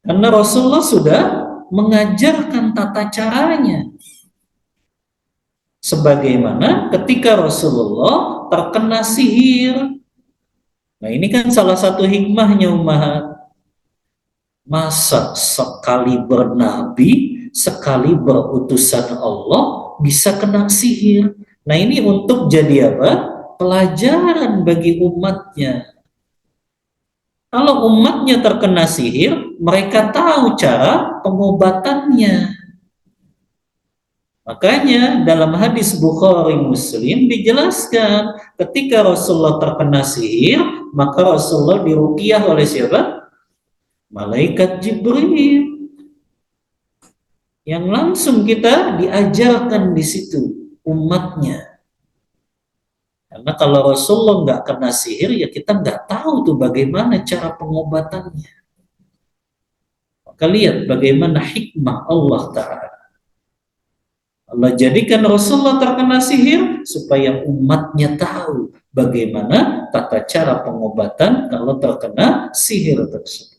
Karena Rasulullah sudah mengajarkan tata caranya. Sebagaimana ketika Rasulullah terkena sihir. Nah, ini kan salah satu hikmahnya Ummahat. Masa sekali bernabi, sekali berutusan Allah bisa kena sihir. Nah, ini untuk jadi apa? Pelajaran bagi umatnya. Kalau umatnya terkena sihir, mereka tahu cara pengobatannya. Makanya dalam hadis Bukhari Muslim dijelaskan ketika Rasulullah terkena sihir, maka Rasulullah diruqyah oleh siapa? Malaikat Jibril. Yang langsung kita diajarkan di situ umatnya. Karena kalau Rasulullah nggak kena sihir, ya kita nggak tahu tuh bagaimana cara pengobatannya. Maka lihat bagaimana hikmah Allah Ta'ala. Allah jadikan Rasulullah terkena sihir supaya umatnya tahu bagaimana tata cara pengobatan kalau terkena sihir tersebut.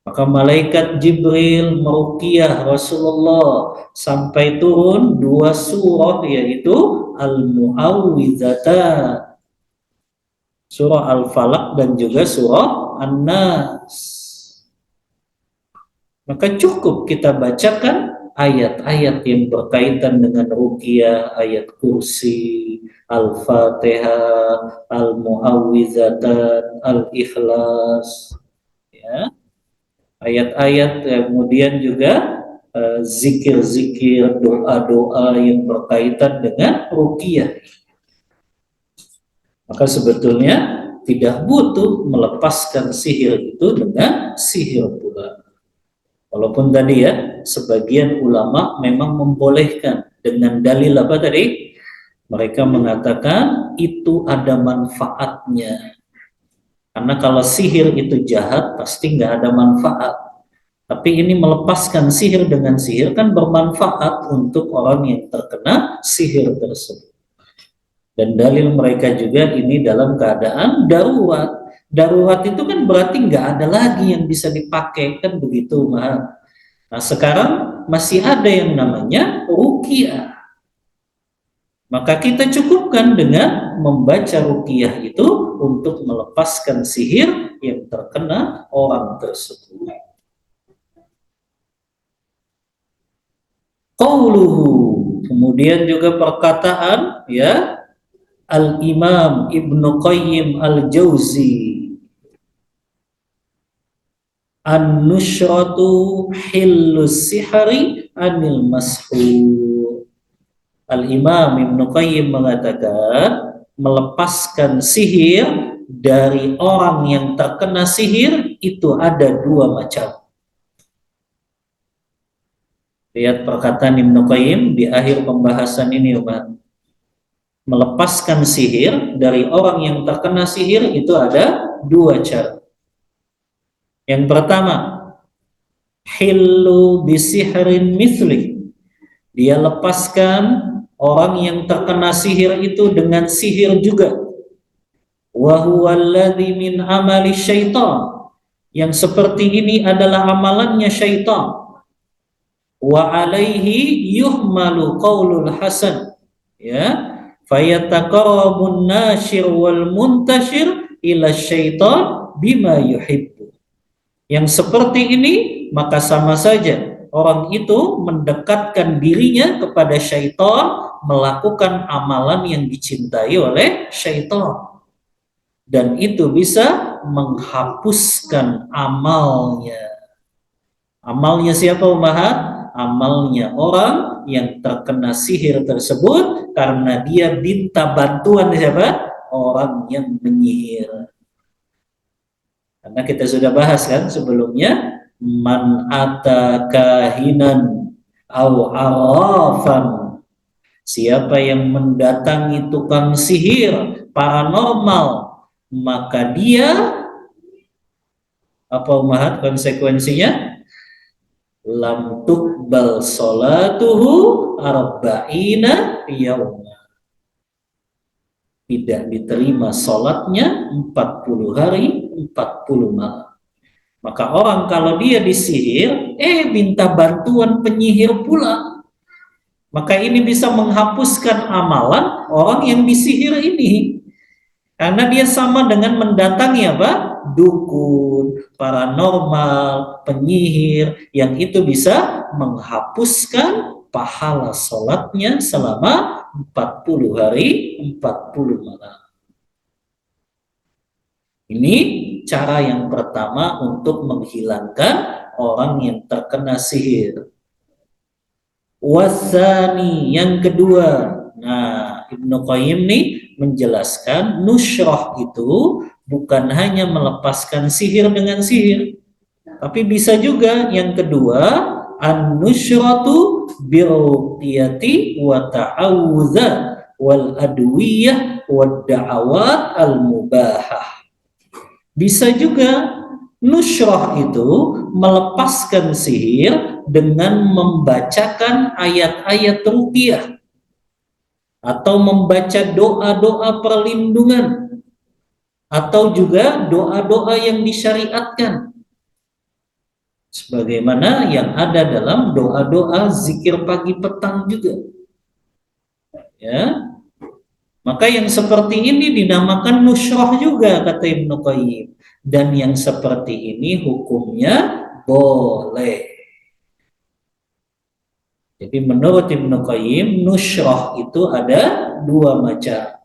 Maka malaikat Jibril meruqyah Rasulullah sampai turun 2 surah, yaitu Al-Mu'awwidhatan, surah Al-Falaq dan juga surah An-Nas. Maka cukup kita bacakan ayat-ayat yang berkaitan dengan ruqyah, ayat kursi, Al-Fatihah, Al-Mu'awwidhatan, Al-Ikhlas, ya. Ayat-ayat, kemudian juga zikir-zikir, doa-doa yang berkaitan dengan ruqyah. Maka sebetulnya tidak butuh melepaskan sihir itu dengan sihir pula. Walaupun tadi ya, sebagian ulama memang membolehkan dengan dalil apa tadi? Mereka mengatakan itu ada manfaatnya. Karena kalau sihir itu jahat, pasti nggak ada manfaat. Tapi ini melepaskan sihir dengan sihir kan bermanfaat untuk orang yang terkena sihir tersebut. Dan dalil mereka juga ini dalam keadaan darurat. Darurat itu kan berarti nggak ada lagi yang bisa dipakai, kan begitu, Maha. Nah, sekarang masih ada yang namanya ruqyah. Maka kita cukupkan dengan membaca ruqyah itu untuk melepaskan sihir yang terkena orang tersebut. Qauluhu, kemudian juga perkataan ya Al-Imam Ibnu Qayyim Al-Jauzi, An-Nushratu Hillus Sihri Anil Mashur. Al-Imam Ibnu Qayyim mengatakan melepaskan sihir dari orang yang terkena sihir itu ada 2 macam. Lihat perkataan Ibnu Qayyim di akhir pembahasan ini, Umat. Melepaskan sihir dari orang yang terkena sihir itu ada 2 cara. Yang pertama, hillu bisihrin mithli. Dia lepaskan orang yang terkena sihir itu dengan sihir juga. Wa huwa alladzi min amali syaitan. Yang seperti ini adalah amalannya syaitan. Wa alaihi yuhmalu qaulul hasan. Ya, fayataqarrabun nashir wal muntashir ila syaitan bima yuhibbu. Yang seperti ini maka sama saja orang itu mendekatkan dirinya kepada syaitan, melakukan amalan yang dicintai oleh syaitan, dan itu bisa menghapuskan amalnya. Amalnya siapa, Umahat? Amalnya orang yang terkena sihir tersebut karena dia minta bantuan siapa? Orang yang menyihir. Karena kita sudah bahas kan sebelumnya, man ata kahinan au arafan, siapa yang mendatangi tukang sihir paranormal, maka dia apa, Umahat, konsekuensinya? Lam tuqbal salatuhu arba'ina yawma. tidak diterima sholatnya 40 hari 40 malam. Maka orang kalau dia disihir, minta bantuan penyihir pula, maka ini bisa menghapuskan amalan orang yang disihir ini. Karena dia sama dengan mendatangi apa? Dukun, paranormal, penyihir, yang itu bisa menghapuskan pahala sholatnya selama 40 hari 40 malam. Ini cara yang pertama untuk menghilangkan orang yang terkena sihir. Wasani, yang kedua. Nah, Ibnu Qayyim nih menjelaskan nusyrah itu bukan hanya melepaskan sihir dengan sihir, tapi bisa juga yang kedua, an-nusyratu biruqyati wa ta'awudza wal adwiyah wad da'awat al-mubahah. Bisa juga nusyrah itu melepaskan sihir dengan membacakan ayat-ayat ruqyah atau membaca doa-doa perlindungan atau juga doa-doa yang disyariatkan sebagaimana yang ada dalam doa-doa zikir pagi petang juga. Ya. Maka yang seperti ini dinamakan nusyrah juga kata Ibnu Qayyim, dan yang seperti ini hukumnya boleh. Jadi menurut Ibnu Qayyim, nusyrah itu ada dua macam.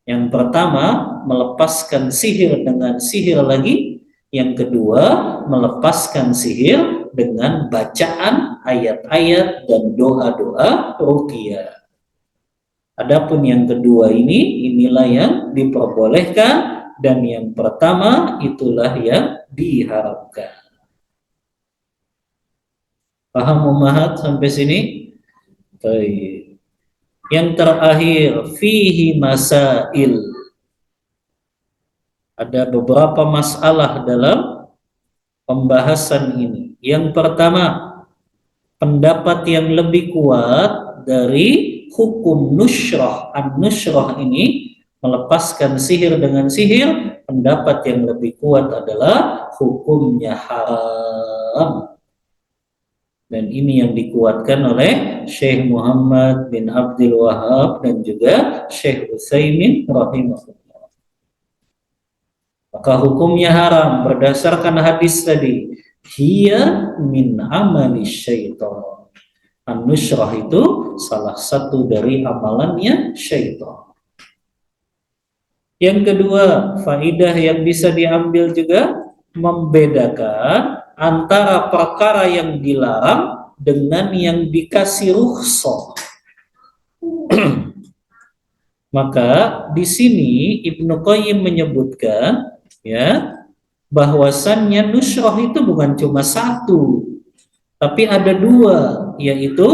Yang pertama, melepaskan sihir dengan sihir lagi. Yang kedua, melepaskan sihir dengan bacaan ayat-ayat dan doa-doa ruqyah. Adapun yang kedua ini, inilah yang diperbolehkan, dan yang pertama itulah yang diharamkan. Paham Ummahat sampai sini? Baik. Yang terakhir, fihi masail. Ada beberapa masalah dalam pembahasan ini. Yang pertama, pendapat yang lebih kuat dari hukum nusyrah, an-nusyrah ini melepaskan sihir dengan sihir, pendapat yang lebih kuat adalah hukumnya haram. Dan ini yang dikuatkan oleh Syekh Muhammad bin Abdul Wahab dan juga Syekh Utsaimin rahimahullah. Maka hukumnya haram berdasarkan hadis tadi. Hiya min amali syaitan. An-nusyrah itu salah satu dari amalannya syaitan. Yang kedua, faidah yang bisa diambil juga membedakan antara perkara yang dilarang dengan yang dikasih rukhsah. Maka di sini Ibnu Qayyim menyebutkan ya bahwasannya nusyrah itu bukan cuma satu, tapi ada dua, yaitu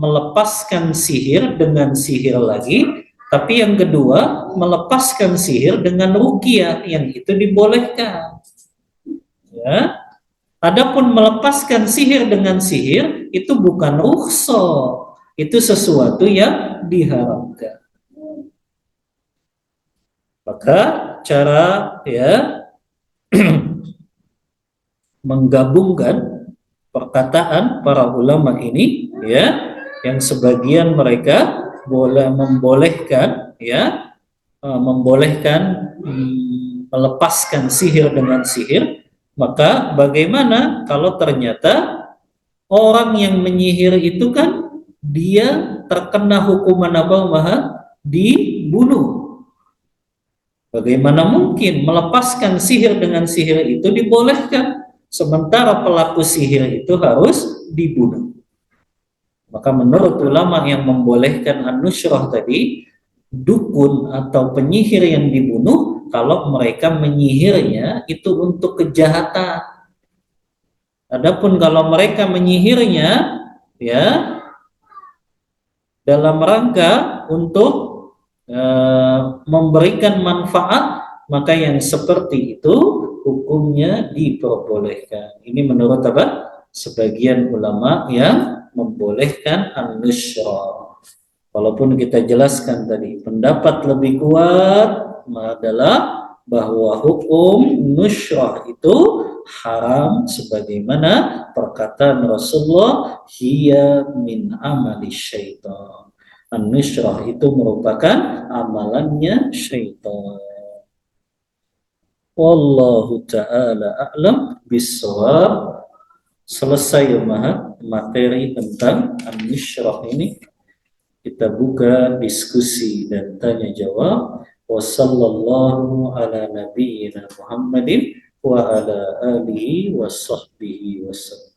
melepaskan sihir dengan sihir lagi, tapi yang kedua melepaskan sihir dengan ruqyah, yang itu dibolehkan. Ya. Adapun melepaskan sihir dengan sihir itu bukan rukhsah, itu sesuatu yang diharamkan. Maka cara ya menggabungkan perkataan para ulama ini ya, yang sebagian mereka boleh membolehkan ya, membolehkan melepaskan sihir dengan sihir. Maka bagaimana kalau ternyata orang yang menyihir itu kan dia terkena hukuman apa? Dibunuh. Bagaimana mungkin melepaskan sihir dengan sihir itu dibolehkan, sementara pelaku sihir itu harus dibunuh? Maka menurut ulama yang membolehkan an-nusyrah tadi, dukun atau penyihir yang dibunuh kalau mereka menyihirnya itu untuk kejahatan. Adapun kalau mereka menyihirnya ya dalam rangka untuk memberikan manfaat, maka yang seperti itu hukumnya diperbolehkan. Ini menurut apa? Sebagian ulama yang membolehkan an-nusyrah. Walaupun kita jelaskan tadi, pendapat lebih kuat adalah bahwa hukum nusyrah itu haram sebagaimana perkataan Rasulullah, hiya min amali syaitan. An-nusyrah itu merupakan amalannya syaitan. Wallahu ta'ala a'lam bissawab. Selesai materi tentang an-nusyrah ini. Kita buka diskusi dan tanya jawab. Wassallallahu ala nabiyyina Muhammadin wa ala alihi wa sahbihi wasallam.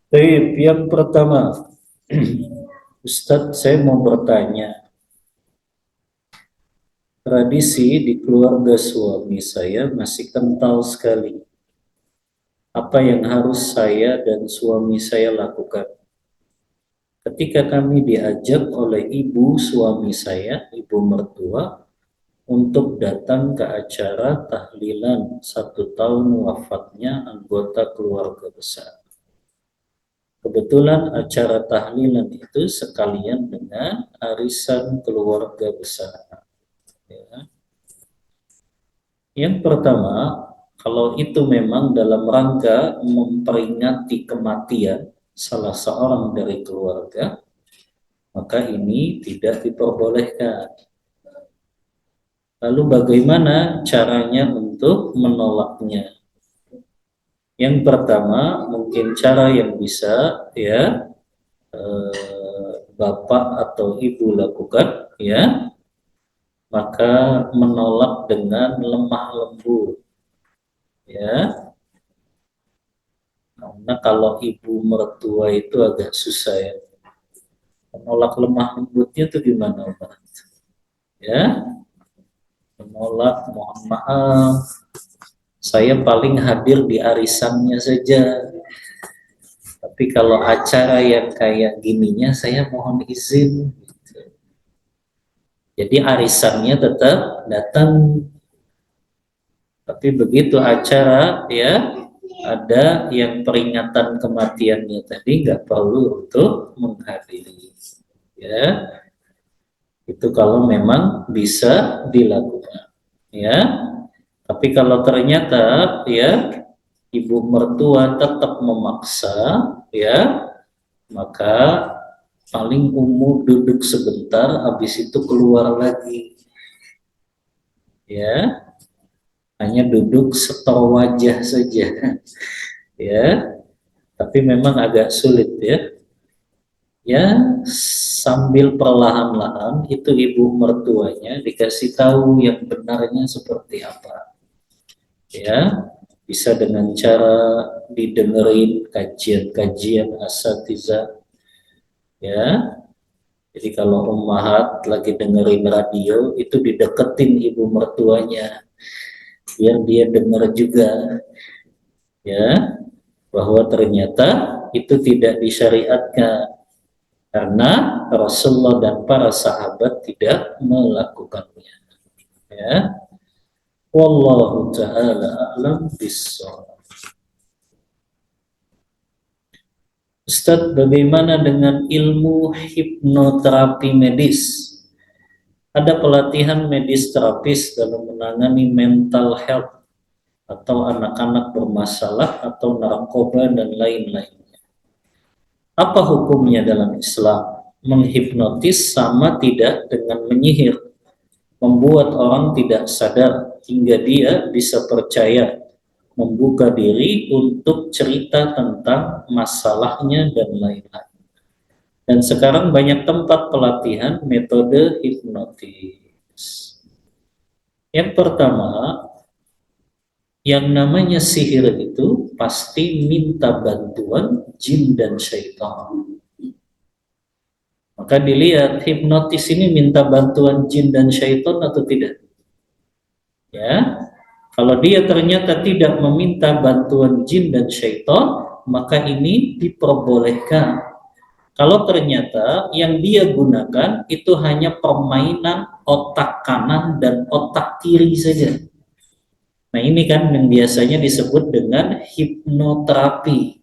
Baik, yang pertama, Ustadz, saya mau bertanya. Tradisi di keluarga suami saya masih kental sekali. Apa yang harus saya dan suami saya lakukan? Ketika kami diajak oleh ibu suami saya, ibu mertua, untuk datang ke acara tahlilan 1 tahun wafatnya anggota keluarga besar. Kebetulan acara tahlilan itu sekalian dengan arisan keluarga besar. Ya. Yang pertama, kalau itu memang dalam rangka memperingati kematian salah seorang dari keluarga, maka ini tidak diperbolehkan. Lalu bagaimana caranya untuk menolaknya? Yang pertama, mungkin cara yang bisa ya bapak atau ibu lakukan, ya, maka menolak dengan lemah lembut, ya. Karena kalau ibu mertua itu agak susah ya. Menolak lemah lembutnya itu gimana, Pak? Ya, menolak, mohon maaf, saya paling hadir di arisannya saja. Tapi kalau acara yang kayak gininya saya mohon izin. Jadi arisannya tetap datang. Tapi begitu acara ya ada yang peringatan kematiannya tadi nggak perlu untuk menghadiri. Ya, itu kalau memang bisa dilakukan. Ya, tapi kalau ternyata ya ibu mertua tetap memaksa, ya, maka paling duduk sebentar, habis itu keluar lagi, ya, hanya duduk setor wajah saja, ya, tapi memang agak sulit ya, ya, sambil perlahan-lahan itu ibu mertuanya dikasih tahu yang benarnya seperti apa, ya. Bisa dengan cara didengerin kajian-kajian asatiza, ya. Jadi kalau ummahat lagi dengerin radio itu dideketin ibu mertuanya biar dia dengar juga, ya, bahwa ternyata itu tidak disyariatkan karena Rasulullah dan para sahabat tidak melakukannya, ya. Wallahu ta'ala a'lam bissawab. Ustadz, bagaimana dengan ilmu hipnoterapi medis? Ada pelatihan medis terapis dalam menangani mental health atau anak-anak bermasalah atau narkoba dan lain-lainnya. Apa hukumnya dalam Islam? Menghipnotis sama tidak dengan menyihir, membuat orang tidak sadar hingga dia bisa percaya membuka diri untuk cerita tentang masalahnya dan lain-lain. Dan sekarang banyak tempat pelatihan metode hipnotis. Yang pertama, yang namanya sihir itu pasti minta bantuan jin dan syaitan. Maka dilihat hipnotis ini minta bantuan jin dan syaitan atau tidak. Ya, kalau dia ternyata tidak meminta bantuan jin dan syaitan, maka ini diperbolehkan. Kalau ternyata yang dia gunakan itu hanya permainan otak kanan dan otak kiri saja. Nah, ini kan yang biasanya disebut dengan hipnoterapi.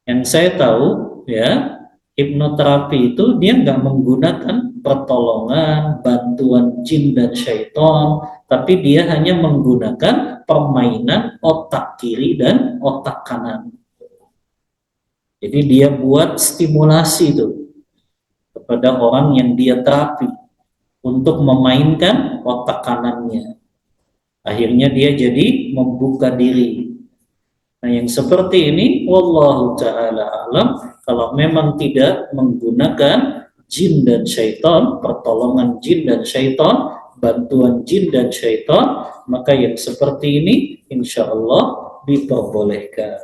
Yang saya tahu, ya, hipnoterapi itu dia nggak menggunakan pertolongan, bantuan jin dan syaitan, tapi dia hanya menggunakan permainan otak kiri dan otak kanan. Jadi dia buat stimulasi itu kepada orang yang dia terapi untuk memainkan otak kanannya. Akhirnya dia jadi membuka diri. Nah, yang seperti ini, wallahu ta'ala alam, kalau memang tidak menggunakan jin dan syaitan, pertolongan jin dan syaitan, bantuan jin dan syaitan, maka yang seperti ini insya Allah diperbolehkan.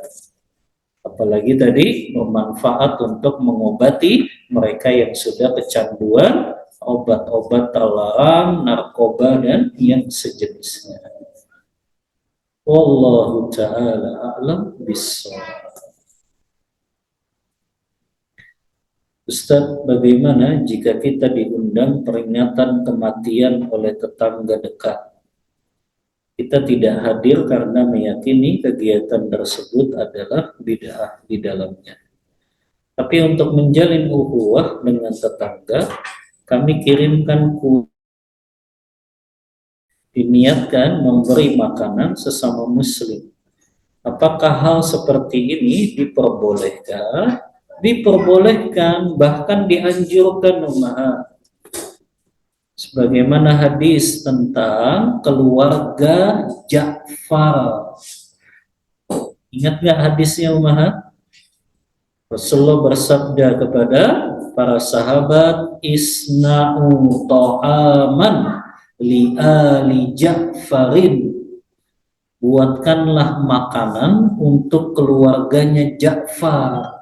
Apalagi tadi bermanfaat untuk mengobati mereka yang sudah kecanduan obat-obat terlarang, narkoba, dan yang sejenisnya. Wallahu ta'ala a'lam bishawab. Ustaz, bagaimana jika kita diundang peringatan kematian oleh tetangga dekat? Kita tidak hadir karena meyakini kegiatan tersebut adalah bid'ah di dalamnya. Tapi untuk menjalin ukhuwah dengan tetangga, kami kirimkan kue, diniatkan memberi makanan sesama muslim. Apakah hal seperti ini diperbolehkan? Diperbolehkan, bahkan dianjurkan umat. Sebagaimana hadis tentang keluarga Ja'far. Ingat nggak hadisnya umat? Rasulullah bersabda kepada para sahabat, isna'u ta'aman li ali Ja'farin, buatkanlah makanan untuk keluarganya Ja'far,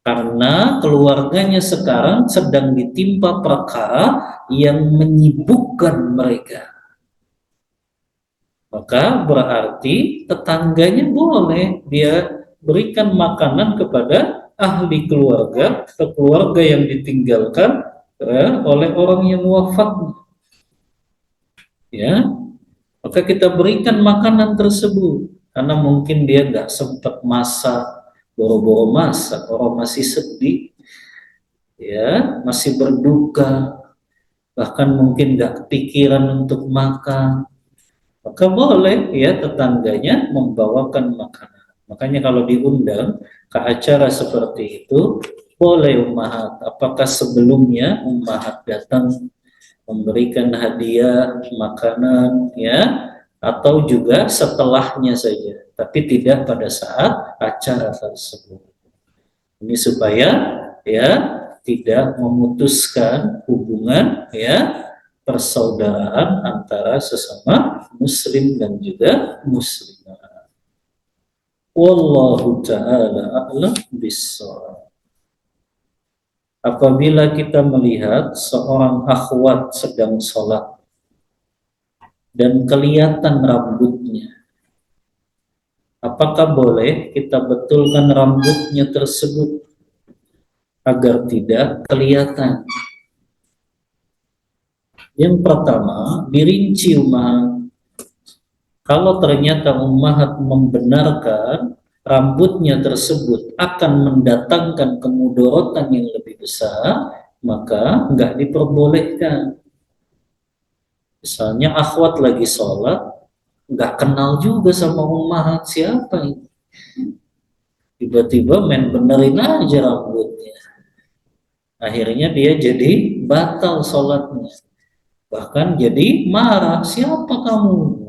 karena keluarganya sekarang sedang ditimpa perkara yang menyibukkan mereka. Maka berarti tetangganya boleh dia berikan makanan kepada ahli keluarga atau keluarga yang ditinggalkan oleh orang yang wafat. Ya, maka kita berikan makanan tersebut karena mungkin dia nggak sempat masak, boro-boro masak, orang masih sedih, ya, masih berduka, bahkan mungkin nggak kepikiran untuk makan, maka boleh ya tetangganya membawakan makanan. Makanya kalau diundang ke acara seperti itu, boleh ummahat. Apakah sebelumnya ummahat datang memberikan hadiah makanan, ya, atau juga setelahnya saja, tapi tidak pada saat acara tersebut. Ini supaya ya tidak memutuskan hubungan ya persaudaraan antara sesama muslim dan juga muslimah. Wallahu ta'ala a'lam bishawab. Apabila kita melihat seorang akhwat sedang sholat dan kelihatan rambutnya, apakah boleh kita betulkan rambutnya tersebut agar tidak kelihatan? Yang pertama, dirinci umat. Kalau ternyata ummahat membenarkan rambutnya tersebut akan mendatangkan kemudorotan yang lebih besar, maka nggak diperbolehkan. Misalnya akhwat lagi sholat, nggak kenal juga sama ummahat, siapa ini? Tiba-tiba main benerin aja rambutnya. Akhirnya dia jadi batal sholatnya. Bahkan jadi marah, siapa kamu?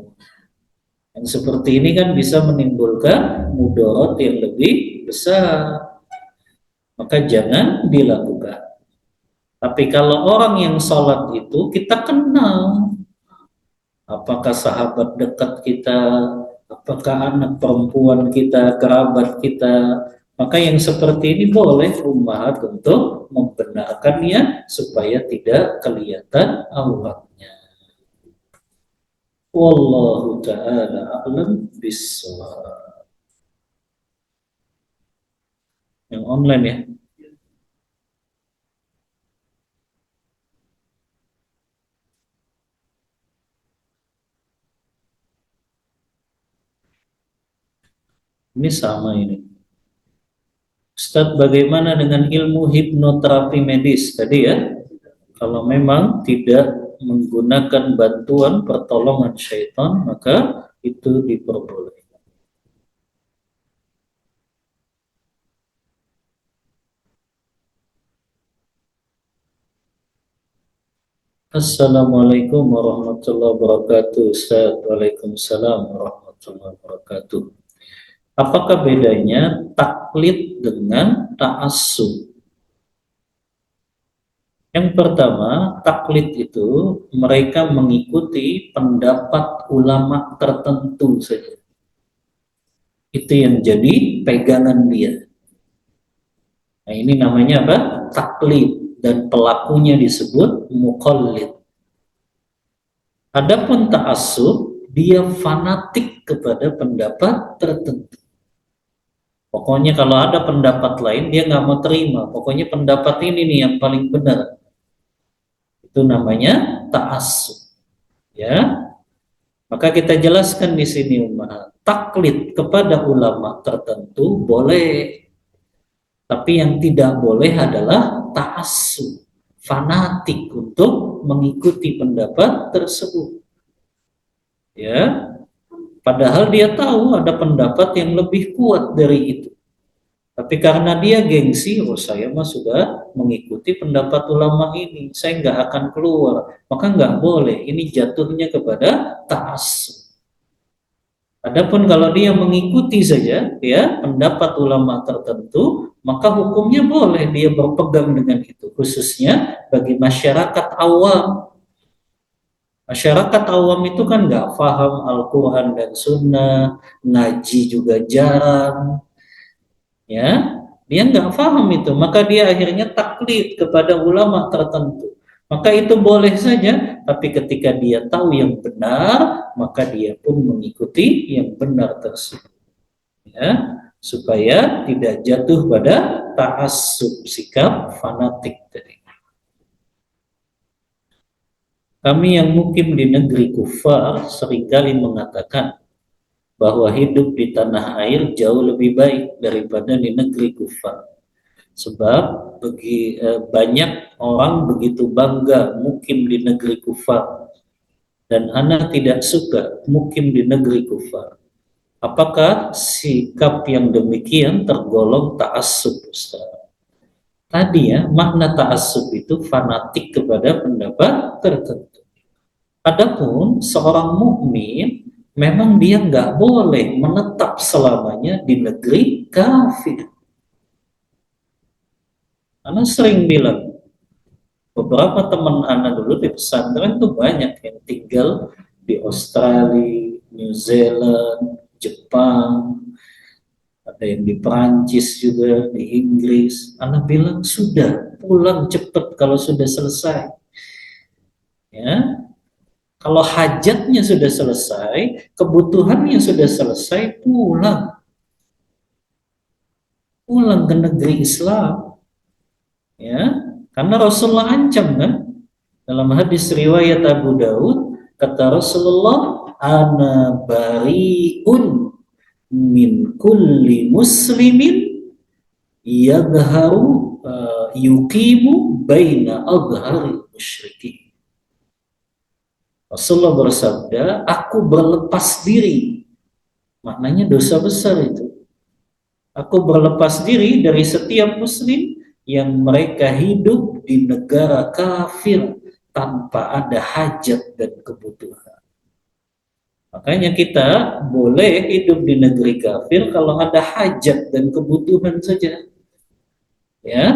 Yang seperti ini kan bisa menimbulkan mudarat yang lebih besar, maka jangan dilakukan. Tapi kalau orang yang sholat itu kita kenal, apakah sahabat dekat kita, apakah anak perempuan kita, kerabat kita, maka yang seperti ini boleh ummahat untuk membenarkannya supaya tidak kelihatan auratnya. Wallahu ta'ala a'lam bissawab. Yang online ya. Ini sama ini. Ustadz, bagaimana dengan ilmu hipnoterapi medis tadi ya? Kalau memang tidak menggunakan bantuan pertolongan syaitan, maka itu diperbolehkan. Assalamualaikum warahmatullahi wabarakatuh. Ustaz. Waalaikumsalam warahmatullahi wabarakatuh. Apakah bedanya taklid dengan ta'assub? Yang pertama, taklid itu mereka mengikuti pendapat ulama tertentu saja. Itu yang jadi pegangan dia. Nah, ini namanya apa? Taklid, dan pelakunya disebut muqallid. Adapun ta'assub, dia fanatik kepada pendapat tertentu. Pokoknya kalau ada pendapat lain dia nggak mau terima. Pokoknya pendapat ini nih yang paling benar. Itu namanya ta'assub. Ya. Maka kita jelaskan di sini umat, taklid kepada ulama tertentu boleh. Tapi yang tidak boleh adalah ta'assub, fanatik untuk mengikuti pendapat tersebut. Ya. Padahal dia tahu ada pendapat yang lebih kuat dari itu. Tapi karena dia gengsi, oh saya mah sudah mengikuti pendapat ulama ini, saya nggak akan keluar. Maka nggak boleh, ini jatuhnya kepada ta'assub. Adapun kalau dia mengikuti saja ya pendapat ulama tertentu, maka hukumnya boleh dia berpegang dengan itu, khususnya bagi masyarakat awam. Masyarakat awam itu kan nggak paham Al-Quran dan Sunnah, ngaji juga jarang, ya, dia nggak paham itu, maka dia akhirnya taklid kepada ulama tertentu. Maka itu boleh saja, tapi ketika dia tahu yang benar, maka dia pun mengikuti yang benar tersebut, ya, supaya tidak jatuh pada ta'assub, sikap fanatik tadi. Kami yang mukim di negeri kufar seringkali mengatakan bahwa hidup di tanah air jauh lebih baik daripada di negeri kufar. Sebab banyak orang begitu bangga mukim di negeri kufar, dan anak tidak suka mukim di negeri kufar. Apakah sikap yang demikian tergolong ta'assub, Ustaz? Tadi ya, makna ta'assub itu fanatik kepada pendapat tertentu. Adapun seorang mukmin memang dia nggak boleh menetap selamanya di negeri kafir. Ana sering bilang, beberapa teman anak dulu di pesantren tuh banyak yang tinggal di Australia, New Zealand, Jepang, ada yang di Perancis juga, di Inggris. Anak bilang sudah pulang cepat kalau sudah selesai. Ya, kalau hajatnya sudah selesai, kebutuhannya sudah selesai, pulang ke negeri Islam. Ya, karena Rasulullah ancam kan dalam hadis riwayat Abu Daud, kata Rasulullah, ana bariun min kulli muslimin yadharu yuqimu baina adharil musyrikin. Rasulullah bersabda, aku berlepas diri. Maknanya dosa besar itu. Aku berlepas diri dari setiap muslim yang mereka hidup di negara kafir tanpa ada hajat dan kebutuhan. Makanya kita boleh hidup di negeri kafir kalau ada hajat dan kebutuhan saja. Ya,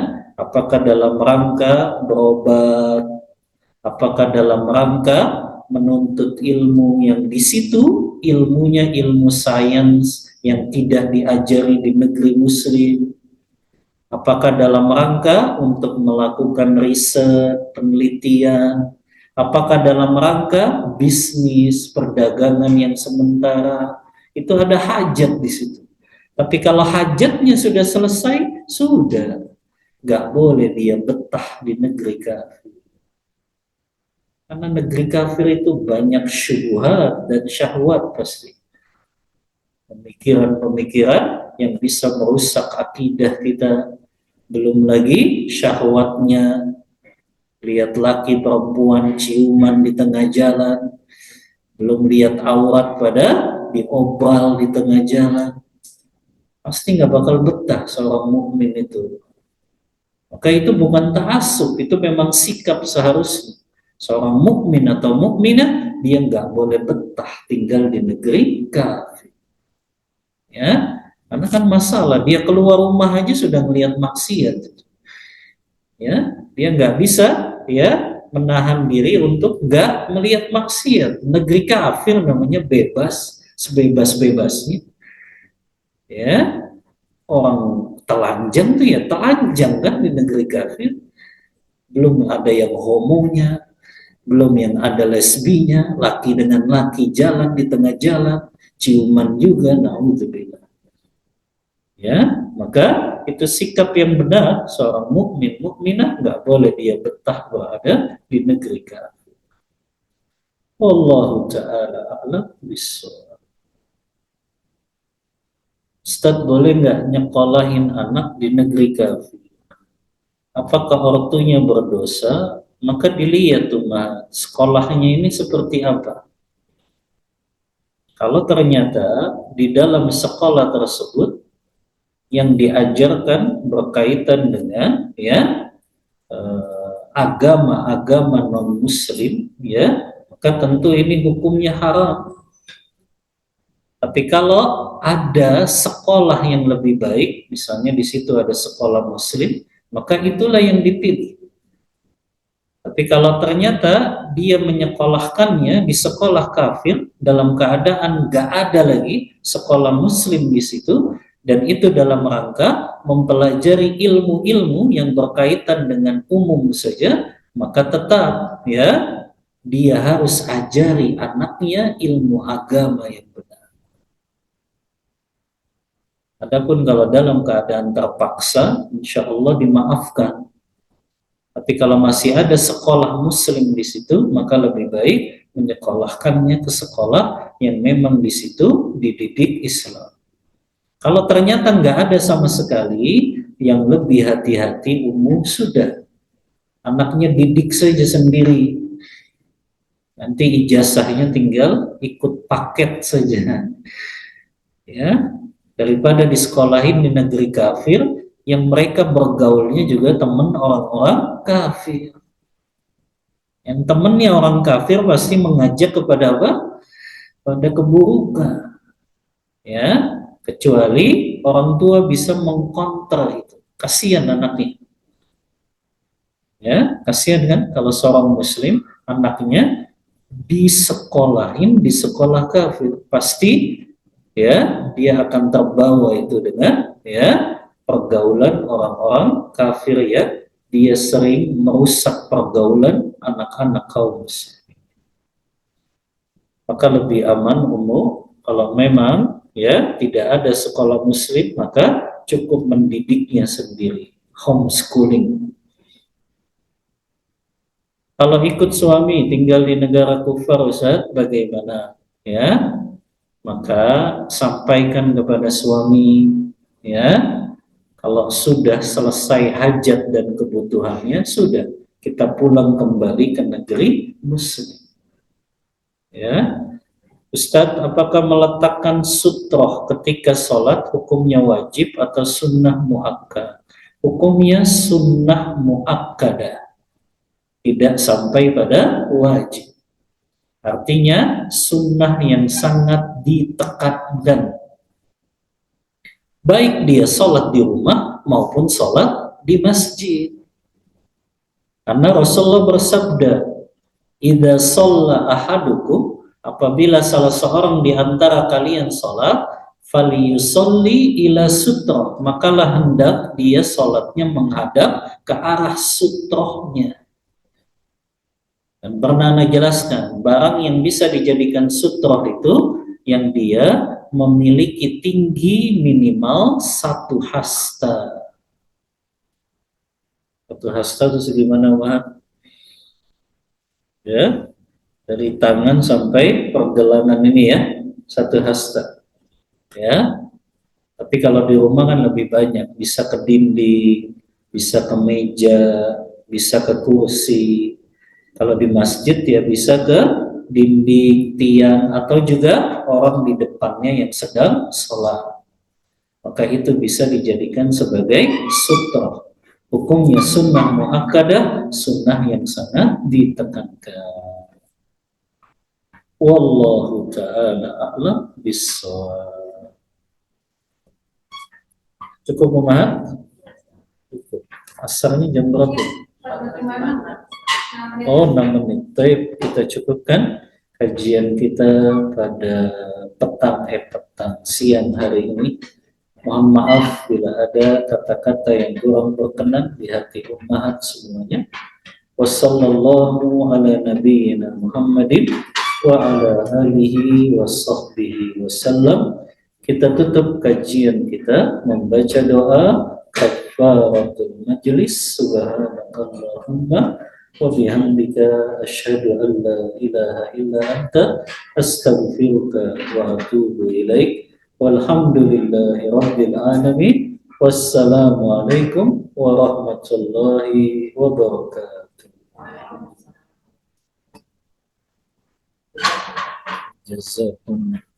apakah dalam rangka berobat, apakah dalam rangka menuntut ilmu yang di situ ilmunya ilmu sains yang tidak diajari di negeri muslim, apakah dalam rangka untuk melakukan riset, penelitian, apakah dalam rangka bisnis, perdagangan yang sementara, itu ada hajat di situ. Tapi kalau hajatnya sudah selesai, sudah, nggak boleh dia betah di negeri kafir. Karena negeri kafir itu banyak syubhat dan syahwat pasti. Pemikiran-pemikiran yang bisa merusak akidah kita. Belum lagi syahwatnya, lihat laki perempuan ciuman di tengah jalan. Belum lihat aurat pada diobral di tengah jalan. Pasti nggak bakal betah seorang mukmin itu. Maka itu bukan ta'assub, itu memang sikap seharusnya. Seorang mukmin atau mukminah dia nggak boleh betah tinggal di negeri kafir. Ya, karena kan masalah dia keluar rumah aja sudah melihat maksiat. Ya, dia nggak bisa ya menahan diri untuk nggak melihat maksiat. Negeri kafir namanya bebas, sebebas-bebasnya. Ya, orang telanjang tuh ya telanjang kan di negeri kafir. Belum ada yang homonya, belum yang ada lesbinya, laki dengan laki jalan di tengah jalan, ciuman juga, naudzubillah. Ya, maka itu sikap yang benar seorang mukmin mukminah nggak boleh dia betah berada di negeri kafir. Wallahu taala a'lam bishawab. Ustaz, boleh nggak nyekolahin anak di negeri kafir? Apakah ortunya berdosa? Maka dilihat tuh sekolahnya ini seperti apa. Kalau ternyata di dalam sekolah tersebut yang diajarkan berkaitan dengan ya agama-agama non muslim, ya, maka tentu ini hukumnya haram. Tapi kalau ada sekolah yang lebih baik, misalnya di situ ada sekolah muslim, maka itulah yang dipilih. Tapi kalau ternyata dia menyekolahkannya di sekolah kafir dalam keadaan gak ada lagi sekolah muslim di situ, dan itu dalam rangka mempelajari ilmu-ilmu yang berkaitan dengan umum saja, maka tetap ya dia harus ajari anaknya ilmu agama yang benar. Adapun kalau dalam keadaan terpaksa, insya Allah dimaafkan. Tapi kalau masih ada sekolah muslim di situ, maka lebih baik menyekolahkannya ke sekolah yang memang di situ dididik Islam. Kalau ternyata nggak ada sama sekali, yang lebih hati-hati umum sudah. Anaknya didik saja sendiri. Nanti ijazahnya tinggal ikut paket saja. Ya, daripada disekolahin di negeri kafir, yang mereka bergaulnya juga teman orang-orang kafir. Yang temannya orang kafir pasti mengajak kepada apa? Pada keburukan. Ya, kecuali orang tua bisa mengkonter itu. Kasihan anaknya. Ya, kasihan kan kalau seorang muslim anaknya disekolahin di sekolah kafir, pasti ya dia akan terbawa itu dengan ya pergaulan orang-orang kafir, ya dia sering merusak pergaulan anak-anak kaum muslim. Maka lebih aman umum kalau memang ya tidak ada sekolah muslim, maka cukup mendidiknya sendiri, homeschooling. Kalau ikut suami tinggal di negara kufar, Ustaz, bagaimana? Ya, maka sampaikan kepada suami, ya, kalau sudah selesai hajat dan kebutuhannya, sudah kita pulang kembali ke negeri muslim. Ya, Ustadz, apakah meletakkan sutroh ketika sholat hukumnya wajib atau sunnah muakkad? Hukumnya sunnah muakkadah, tidak sampai pada wajib. Artinya sunnah yang sangat ditekankan. Baik dia sholat di rumah maupun sholat di masjid. Karena Rasulullah bersabda, "Idza shalla ahadukum," apabila salah seorang di antara kalian sholat, falyusolli ila sutroh, makalah hendak dia sholatnya menghadap ke arah sutrohnya. Dan pernah Anda jelaskan, barang yang bisa dijadikan sutroh itu yang dia memiliki tinggi minimal 1 hasta. 1 hasta itu segimana, Pak? Ya, dari tangan sampai pergelangan ini ya, 1 hasta. Ya, tapi kalau di rumah kan lebih banyak, bisa ke dinding, bisa ke meja, bisa ke kursi. Kalau di masjid ya bisa ke dinding, tiang, atau juga orang di depannya yang sedang sholat. Maka itu bisa dijadikan sebagai sutra. Hukumnya sunnah muakkadah, sunnah yang sangat ditekankan. Wallahu ta'ala a'lam bissawab. Cukup memaham? Cukup. Asalnya jam berapa? Oh, 6 menit. Baik, kita cukupkan kajian kita pada petang siang hari ini. Mohon maaf bila ada kata-kata yang kurang berkenan di hati ummahat semuanya. Wassallallahu ala nabiyyina Muhammadin wa ala alihi wa sahbihi wasallam. Kita tutup kajian kita membaca doa kafaratul majlis. Subhanakallahumma wa bihamdika asyhadu an la ilaha illa anta astaghfiruka wa atubu ilaik. Walhamdulillahi rabbil alamin. Wassalamualaikum warahmatullahi wabarakatuh. Jazakumullah.